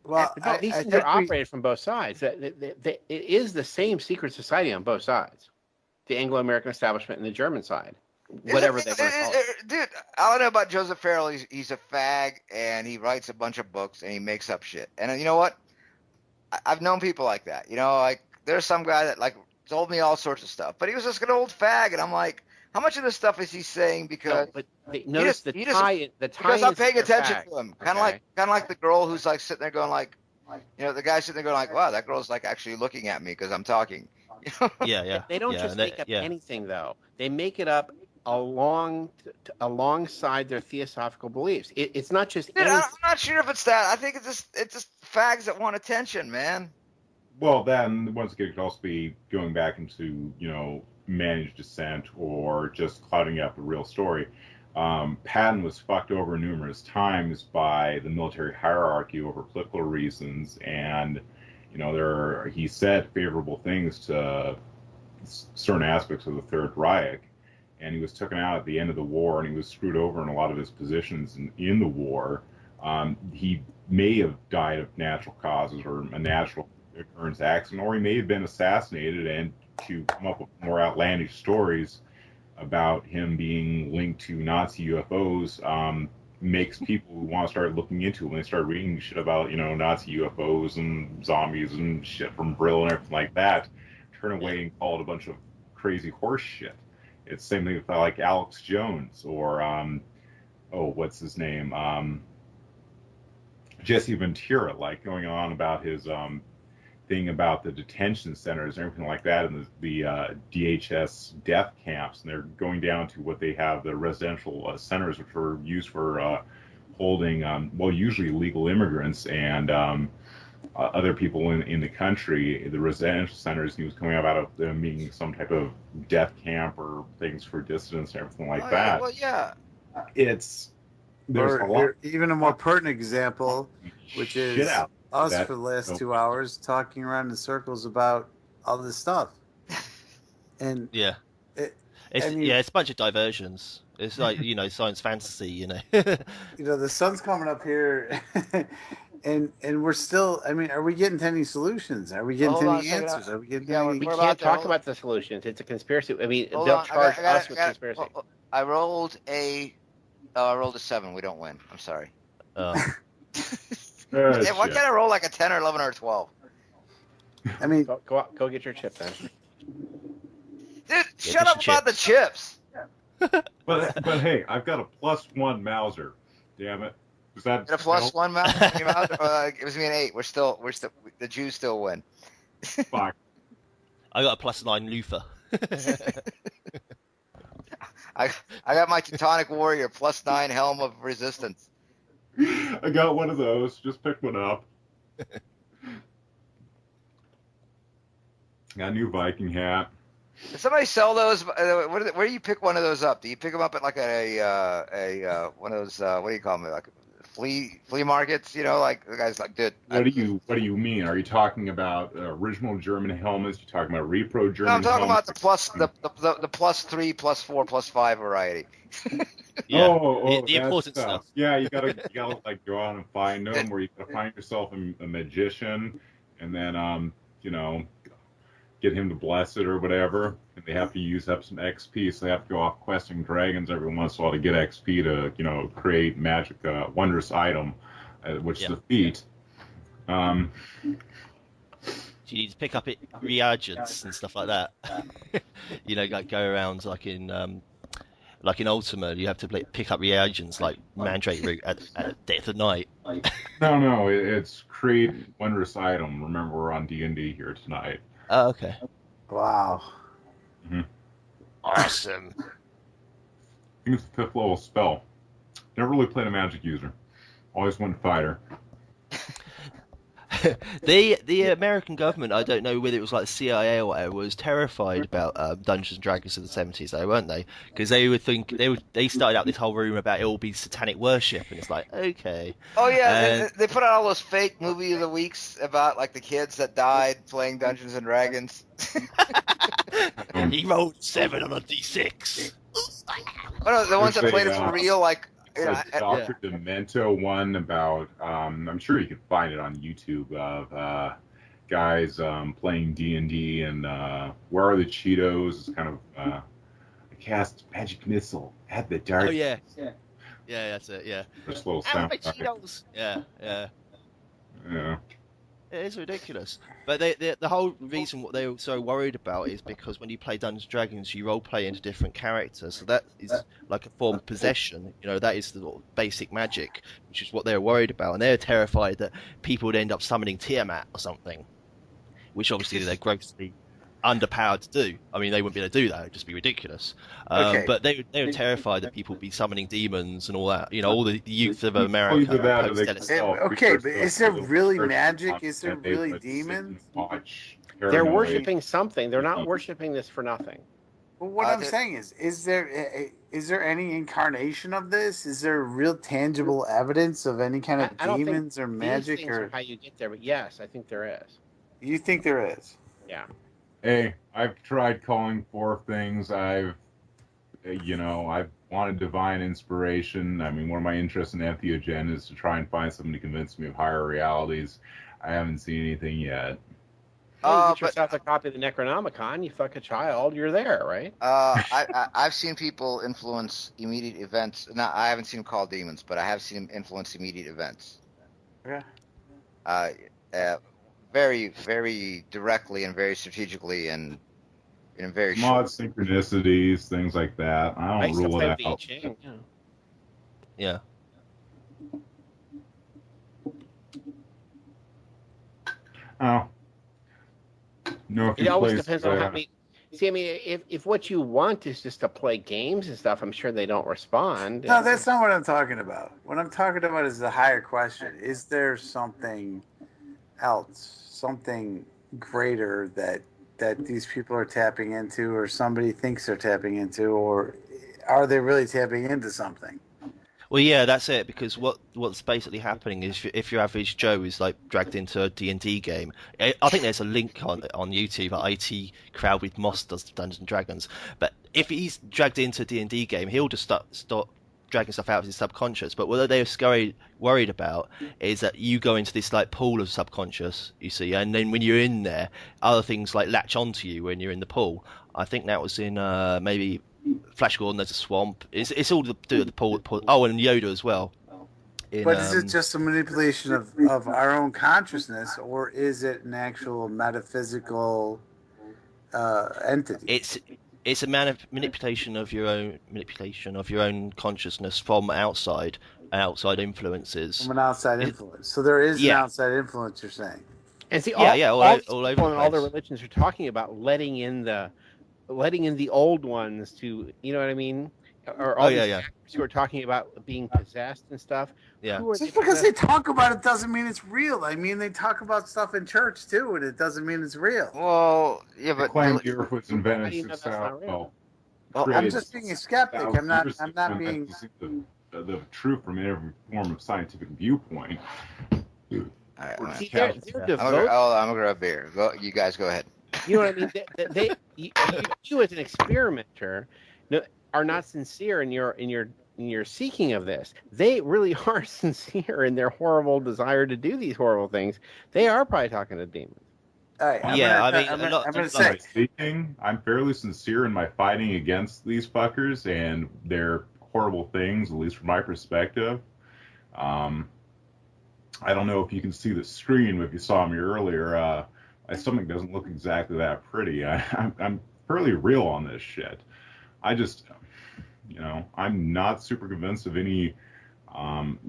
Well, these things are operated from both sides. It is the same secret society on both sides, the Anglo-American establishment and the German side, whatever they want to call it. Dude, all I know about Joseph Farrell, he's a fag, and he writes a bunch of books, and he makes up shit. And you know what? I've known people like that. You know, like there's some guy that like told me all sorts of stuff, but he was just an old fag, and I'm like, how much of this stuff is he saying because? No, but notice the tie. Because I'm paying attention to him. Kind of like the girl who's like sitting there going like, you know, the guy sitting there going like, wow, that girl's like actually looking at me because I'm talking. You know? Yeah. They don't just make up anything though. They make it up alongside their theosophical beliefs. It's not just. Dude, I'm not sure if it's that. I think it's just fags that want attention, man. Well, then once again, it could also be going back into, you know, managed dissent or just clouding up the real story. Patton was fucked over numerous times by the military hierarchy over political reasons, and you know he said favorable things to certain aspects of the Third Reich, and he was taken out at the end of the war, and he was screwed over in a lot of his positions in the war. He may have died of natural causes or a natural occurrence accident, or he may have been assassinated, and to come up with more outlandish stories about him being linked to Nazi UFOs makes people who want to start looking into it when they start reading shit about, Nazi UFOs and zombies and shit from Brill and everything like that, turn away and call it a bunch of crazy horse shit. It's the same thing with like Alex Jones or what's his name? Jesse Ventura, like going on about his thing about the detention centers and everything like that, and the DHS death camps, and they're going down to what they have, the residential centers, which were used for holding, usually illegal immigrants and other people in the country. The residential centers, he was coming out of them being some type of death camp or things for dissidents and everything like that. Yeah, well, yeah. There's a lot. Even a more pertinent example, which is us for the last 2 hours talking around in circles about all this stuff. And it's a bunch of diversions. It's like, science fantasy, the sun's coming up here and we're still, are we getting to any solutions? Are we getting to any answers? Are we getting any... We can't talk about the solutions. It's a conspiracy. They'll charge us with conspiracy. I rolled a 7. We don't win. I'm sorry. Why can't I roll like a 10 or 11 or 12? Go get your chip then. Dude, shut up about the chips. But hey, I've got a +1 Mauser. Damn it. Was that a +1 Mauser? It was me an 8. We're still the Jews still win. Fuck. I got a +9 Luther. I got my Teutonic Warrior +9 Helm of Resistance. I got one of those. Just picked one up. Got a new Viking hat. Did somebody sell those? Where do you pick one of those up? Do you pick them up at like a one of those what do you call them, like flea markets? Like the guy's like, dude. What do you mean? Are you talking about original German helmets? You talking about repro German? No, I'm talking helmets? about the +3, +4, +5 variety. Yeah. The important stuff. Yeah, you gotta like go out and find them, or you gotta find yourself a magician, and then get him to bless it or whatever. And they have to use up some XP, so they have to go off questing dragons every once in a while to get XP to create magic wondrous item, which is a feat. You need to pick up reagents and stuff like that. Like go around like in Ultima, you have to pick up reagents like Mandrake Root at dead of night. No, it's create wondrous item. Remember, we're on D&D here tonight. Oh, okay. Wow. Mm-hmm. Awesome. I think it's the 5th level spell. Never really played a magic user. Always went fighter. The American government, I don't know whether it was like the CIA or whatever, was terrified about Dungeons and Dragons in the 70s, though, weren't they? Because they would think they started out this whole rumor about it all be satanic worship, and it's like, okay. Oh yeah, they put out all those fake movie of the weeks about like the kids that died playing Dungeons and Dragons. He rolled 7 on a D6. Oh no, the ones that played it for real, like. Dr. Demento one about, I'm sure you can find it on YouTube, of guys playing D&D and Where Are the Cheetos? It's kind of I cast magic missile at the dark. Oh yeah, that's it. Yeah. Just a little sound. Cheetos. Yeah. Yeah. It is ridiculous. But the whole reason what they were so worried about is because when you play Dungeons & Dragons, you role-play into different characters. So that is like a form of possession. That is the basic magic, which is what they were worried about. And they were terrified that people would end up summoning Tiamat or something, which obviously they're grossly underpowered to do. I mean, they wouldn't be able to do that. It would just be ridiculous. But they were terrified that people would be summoning demons and all that. All the youth of America. Okay, but is there really magic? Is there really demons? They're worshiping something. They're not worshiping this for nothing. Well, what I'm saying is there any incarnation of this? Is there real tangible evidence of any kind of demons or magic? Or how you get there, but yes, I think there is. You think there is? Yeah. Hey, I've tried calling forth things. I've wanted divine inspiration. I mean, one of my interests in entheogen is to try and find something to convince me of higher realities. I haven't seen anything yet. Well, you get yourself a copy of the Necronomicon, you fuck a child, you're there, right? I've seen people influence immediate events. Now, I haven't seen them call demons, but I have seen them influence immediate events. Okay. Very, very directly and very strategically and in very mod synchronicities, things like that. I don't rule it out. Yeah. Oh. No, it always depends on how many. See, I mean, if what you want is just to play games and stuff, I'm sure they don't respond. No, that's not what I'm talking about. What I'm talking about is the higher question. Is there something else, something greater that these people are tapping into, or somebody thinks they're tapping into, or are they really tapping into something? Well, yeah, that's it. Because what's basically happening is if your average Joe is like dragged into a D&D game, I think there's a link on YouTube at IT Crowd with Moss does Dungeons and Dragons. But if he's dragged into a D&D game, he'll just start dragging stuff out of his subconscious. But what they're worried about is that you go into this like pool of subconscious, you see, and then when you're in there, other things like latch onto you when you're in the pool. I think that was in maybe Flash Gordon, there's a swamp. It's all to do with the pool. Oh, and Yoda as well. But is it just a manipulation of our own consciousness, or is it an actual metaphysical entity? It's a manipulation of your own consciousness from outside influences. From an outside influence. So there is an outside influence, you're saying. And see, all over the place. All the religions are talking about letting in the old ones to, you know what I mean? Or all these actors who are talking about being possessed and stuff. Yeah. Just because they talk about it doesn't mean it's real. I mean, they talk about stuff in church too, and it doesn't mean it's real. Well, yeah, but claim the Earth was invented 6,000. Well, I'm just being a skeptic. I'm not being the truth from every form of scientific viewpoint. I'm gonna grab a beer. You guys go ahead. You know what I mean? You as an experimenter are not sincere in your seeking of this. They really are sincere in their horrible desire to do these horrible things. They are probably talking to demons. All right, I'm fairly sincere in my fighting against these fuckers and their horrible things, at least from my perspective. I don't know if you can see the screen, but if you saw me earlier, my stomach doesn't look exactly that pretty. I'm fairly real on this shit. I just, I'm not super convinced of any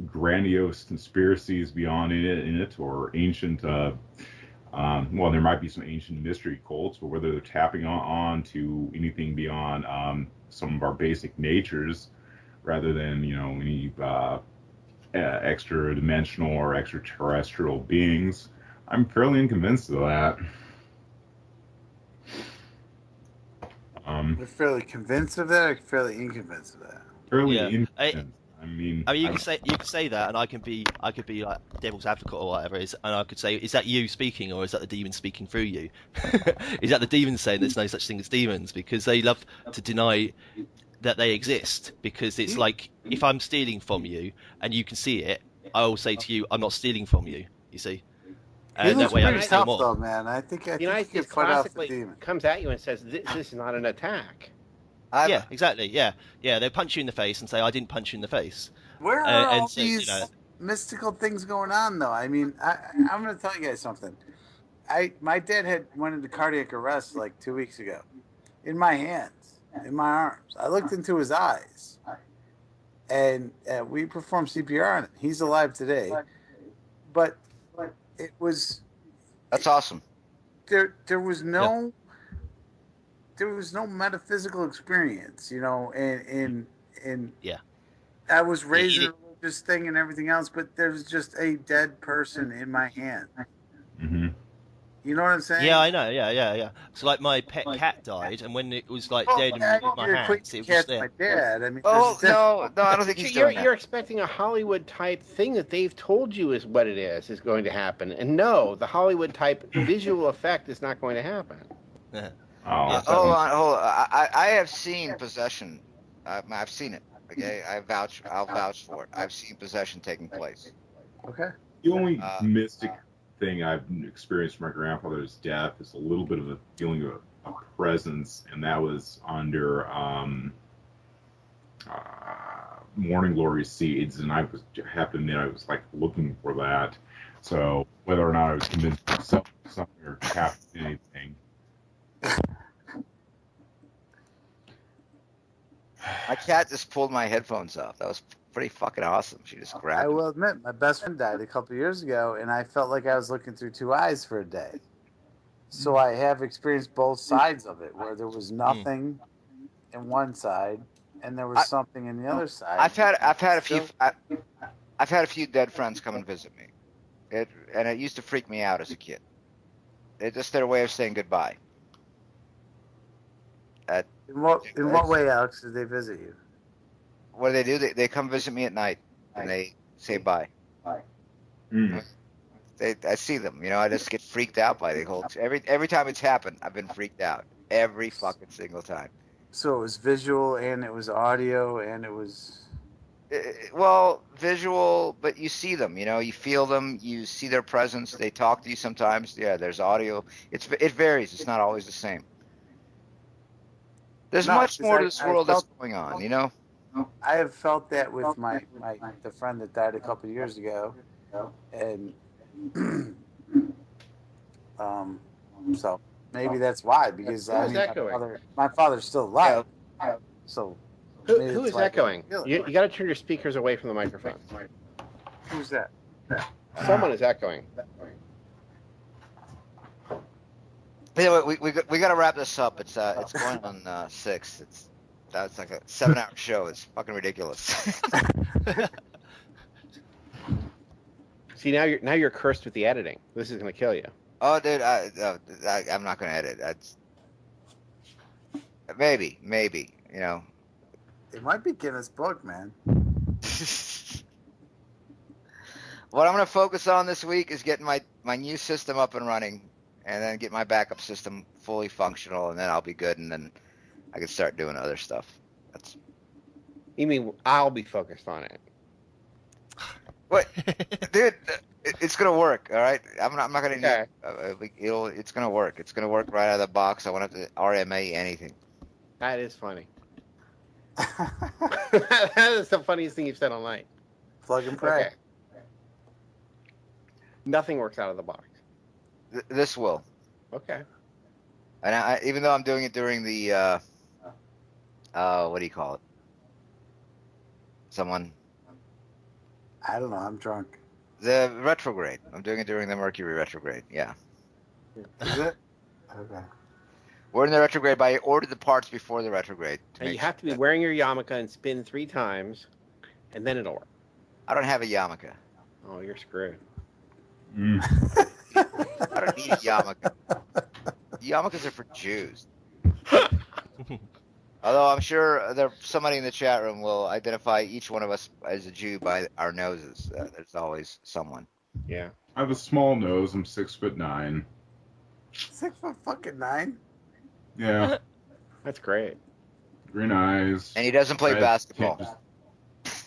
grandiose conspiracies beyond it or ancient. Well, there might be some ancient mystery cults, but whether they're tapping on to anything beyond some of our basic natures, rather than any extra dimensional or extraterrestrial beings, I'm fairly unconvinced of that. You're fairly convinced of that, or fairly inconvinced of that? Fairly inconvinced. I mean, you can say that, and I could be like devil's advocate or whatever it is, and I could say, is that you speaking, or is that the demon speaking through you? Is that the demon saying there's no such thing as demons? Because they love to deny that they exist. Because it's like, if I'm stealing from you and you can see it, I will say to you, I'm not stealing from you. You see. He looks pretty tough, though, man. I think the United States classically comes at you and says, "This is not an attack." Yeah, exactly. Yeah. They punch you in the face and say, "I didn't punch you in the face." Where are all these mystical things going on, though? I mean, I'm going to tell you guys something. My dad went into cardiac arrest like 2 weeks ago. In my hands, in my arms. I looked into his eyes, and we performed CPR on him. He's alive today, but. It was. That's awesome. There was no metaphysical experience, and I was raised in a religious thing and everything else, but there was just a dead person in my hand. Mm-hmm. You know what I'm saying? Yeah, I know. Yeah. So like my pet cat died, and when it was like dead in my hands, it was there. My dad. I mean, no, I don't think he's doing that. You're expecting a Hollywood type thing that they've told you is what it is going to happen, and no, the Hollywood type visual effect is not going to happen. Yeah. Hold on. I have seen possession. I've seen it. Okay, I'll vouch for it. I've seen possession taking place. Okay. The only mystic thing I've experienced from my grandfather's death is a little bit of a feeling of a presence, and that was under Morning Glory Seeds, and I have to admit I was like looking for that. So whether or not I was convinced of something or tapped anything. My cat just pulled my headphones off. That was pretty fucking awesome. She just grabbed. I will admit, my best friend died a couple years ago, and I felt like I was looking through two eyes for a day. So I have experienced both sides of it, where there was nothing in one side, and there was something in the other side. I've had a few dead friends come and visit me, and it used to freak me out as a kid. It's just their way of saying goodbye. In what way, Alex, did they visit you? What do? They come visit me at night, and they say bye. Mm. I see them. I just get freaked out by the whole. Every time it's happened, I've been freaked out. Every fucking single time. So it was visual, and it was audio, and it was. Well, visual, but you see them. You feel them. You see their presence. They talk to you sometimes. Yeah, there's audio. It varies. It's not always the same. There's much more to this world that's going on. I have felt that with the friend that died a couple of years ago, and so maybe that's why. Because my father's still alive. So who is echoing? You got to turn your speakers away from the microphone. Who's that? Someone is echoing. Anyway, we got to wrap this up. It's going on 6. That's like a 7-hour show. It's fucking ridiculous. See, now you're cursed with the editing. This is gonna kill you. Oh, dude, I'm not gonna edit. That's maybe. It might be Guinness Book, man. What I'm gonna focus on this week is getting my new system up and running, and then get my backup system fully functional, and then I'll be good, and then I can start doing other stuff. You mean I'll be focused on it? What, dude? It's gonna work. All right. I'm not gonna. Okay. It's gonna work. It's gonna work right out of the box. I won't have to RMA anything. That is funny. That is the funniest thing you've said all night. Plug and pray. Okay. Nothing works out of the box. This will. Okay. And even though I'm doing it during the what do you call it? I don't know. I'm drunk. The retrograde. I'm doing it during the Mercury retrograde. Yeah. Is it? Okay. We're in the retrograde, but I ordered the parts before the retrograde. And you have to be wearing your yarmulke and spin 3 times, and then it'll work. I don't have a yarmulke. Oh, you're screwed. Mm. I don't need a yarmulke. Yarmulkes are for Jews. Although I'm sure somebody in the chat room will identify each one of us as a Jew by our noses. There's always someone. Yeah. I have a small nose. I'm 6'9". 6'9". Yeah. That's great. Green eyes. And he doesn't play basketball.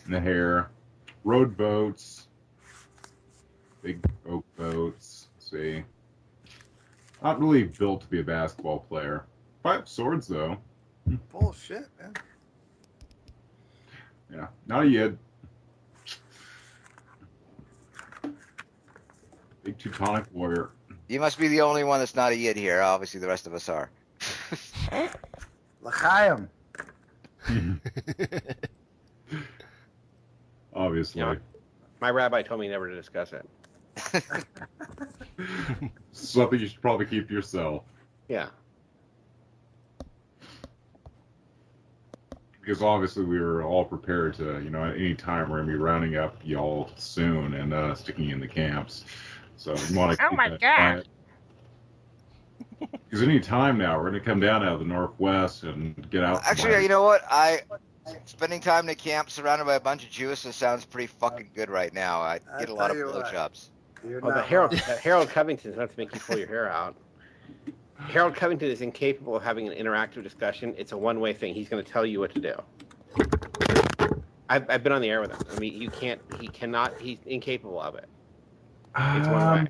And the hair. Rowed boats. Big oak boats. Let's see. Not really built to be a basketball player. 5 swords, though. Bullshit, man. Yeah, not a yid. Big Teutonic warrior. You must be the only one that's not a yid here. Obviously, the rest of us are. L'chaim. Obviously. Yeah. My rabbi told me never to discuss it. Something you should probably keep to yourself. Yeah. Because obviously we were all prepared to, at any time we're going to be rounding up y'all soon and sticking you in the camps. So we want to. Oh my God! Because any time now we're going to come down out of the northwest and get out. Actually, you know what? Spending time in the camp surrounded by a bunch of Jews sounds pretty fucking good right now. I get a lot of blowjobs. Oh, the Harold Covington's enough to make you pull your hair out. Harold Covington is incapable of having an interactive discussion. It's a one-way thing. He's going to tell you what to do. I've been on the air with him. I mean, he cannot. He's incapable of it. It's one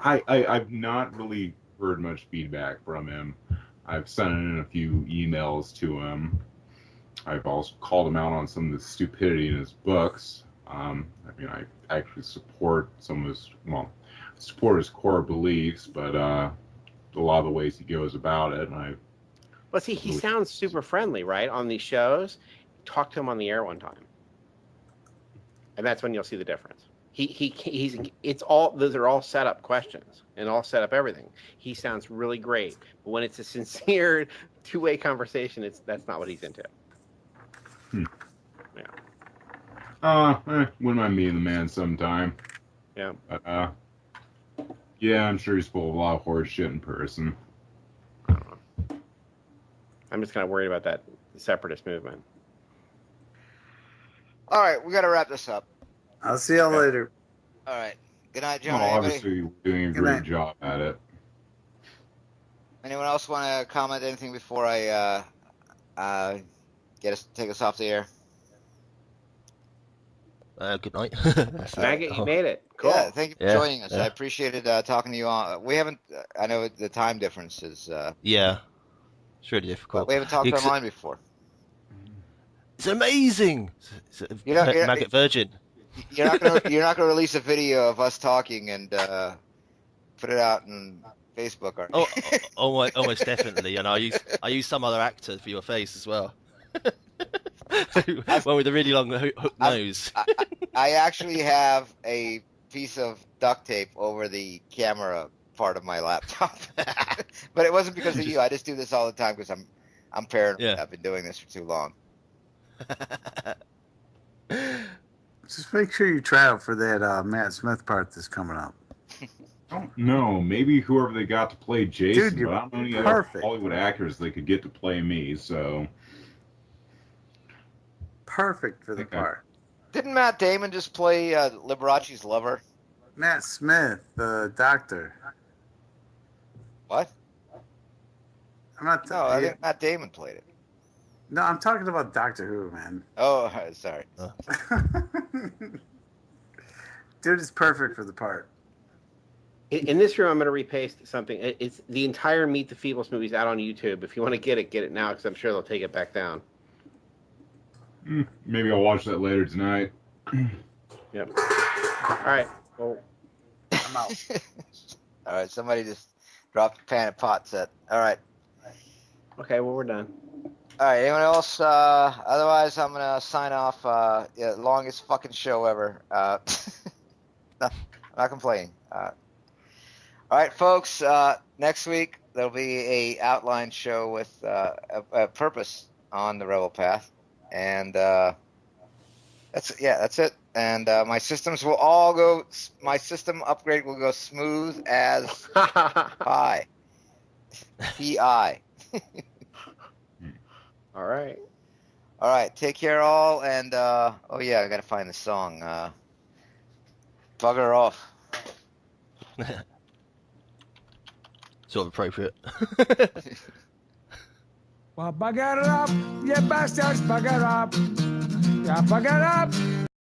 way. I've not really heard much feedback from him. I've sent in a few emails to him. I've also called him out on some of the stupidity in his books. I mean, I actually support his core beliefs, but a lot of the ways he goes about it, and Well, see, he sounds super friendly, right, on these shows. Talk to him on the air one time, and that's when you'll see the difference. Those are all set up questions and all set up everything. He sounds really great, but when it's a sincere two-way conversation, that's not what he's into. Yeah. Wouldn't mind meeting the man sometime. Yeah. Yeah, I'm sure he's full of a lot of horse shit in person. I don't know. I'm just kind of worried about that separatist movement. All right, we got to wrap this up. I'll see y'all later. All right. Good night, John. Well, obviously, we're doing a great job at it. Anyone else want to comment anything before I take us off the air? Good night. Maggot, you made it. Cool. Yeah, thank you for joining us. I appreciated talking to you on. We haven't. I know the time difference is. Yeah, it's really difficult. We haven't talked online before. It's amazing. Maggot Virgin. You're not gonna release a video of us talking and put it out on Facebook, are you? Almost definitely. And I use some other actor for your face as well. One with a really long hook nose. I actually have a piece of duct tape over the camera part of my laptop, but it wasn't because of you. I just do this all the time because I'm paranoid. Yeah. I've been doing this for too long. Just make sure you try out for that Matt Smith part that's coming up. I don't know. Maybe whoever they got to play Jason, Dude, but I don't know any other Hollywood actors they could get to play me, so... Perfect for the part. Didn't Matt Damon just play Liberace's lover? Matt Smith, the doctor. What? I think Matt Damon played it. No, I'm talking about Doctor Who, man. Oh, sorry. Dude is perfect for the part. In this room, I'm going to repaste something. It's the entire Meet the Feebles movies out on YouTube. If you want to get it now, because I'm sure they'll take it back down. Maybe I'll watch that later tonight. Yep. All right. Well, I'm out. All right. Somebody just dropped a pan and pot set. All right. Okay. Well, we're done. All right. Anyone else? Otherwise, I'm gonna sign off. Longest fucking show ever. No, I'm not complaining. All right, folks. Next week there'll be a outline show with a purpose on the Rebel Path, and that's it. And my systems will all go. My system upgrade will go smooth as pie. P-I. All right. All right. Take care, all. And I gotta find the song. Bugger off. Sort of appropriate. Well, bugger up, you bastards, bugger up. Yeah, bugger up.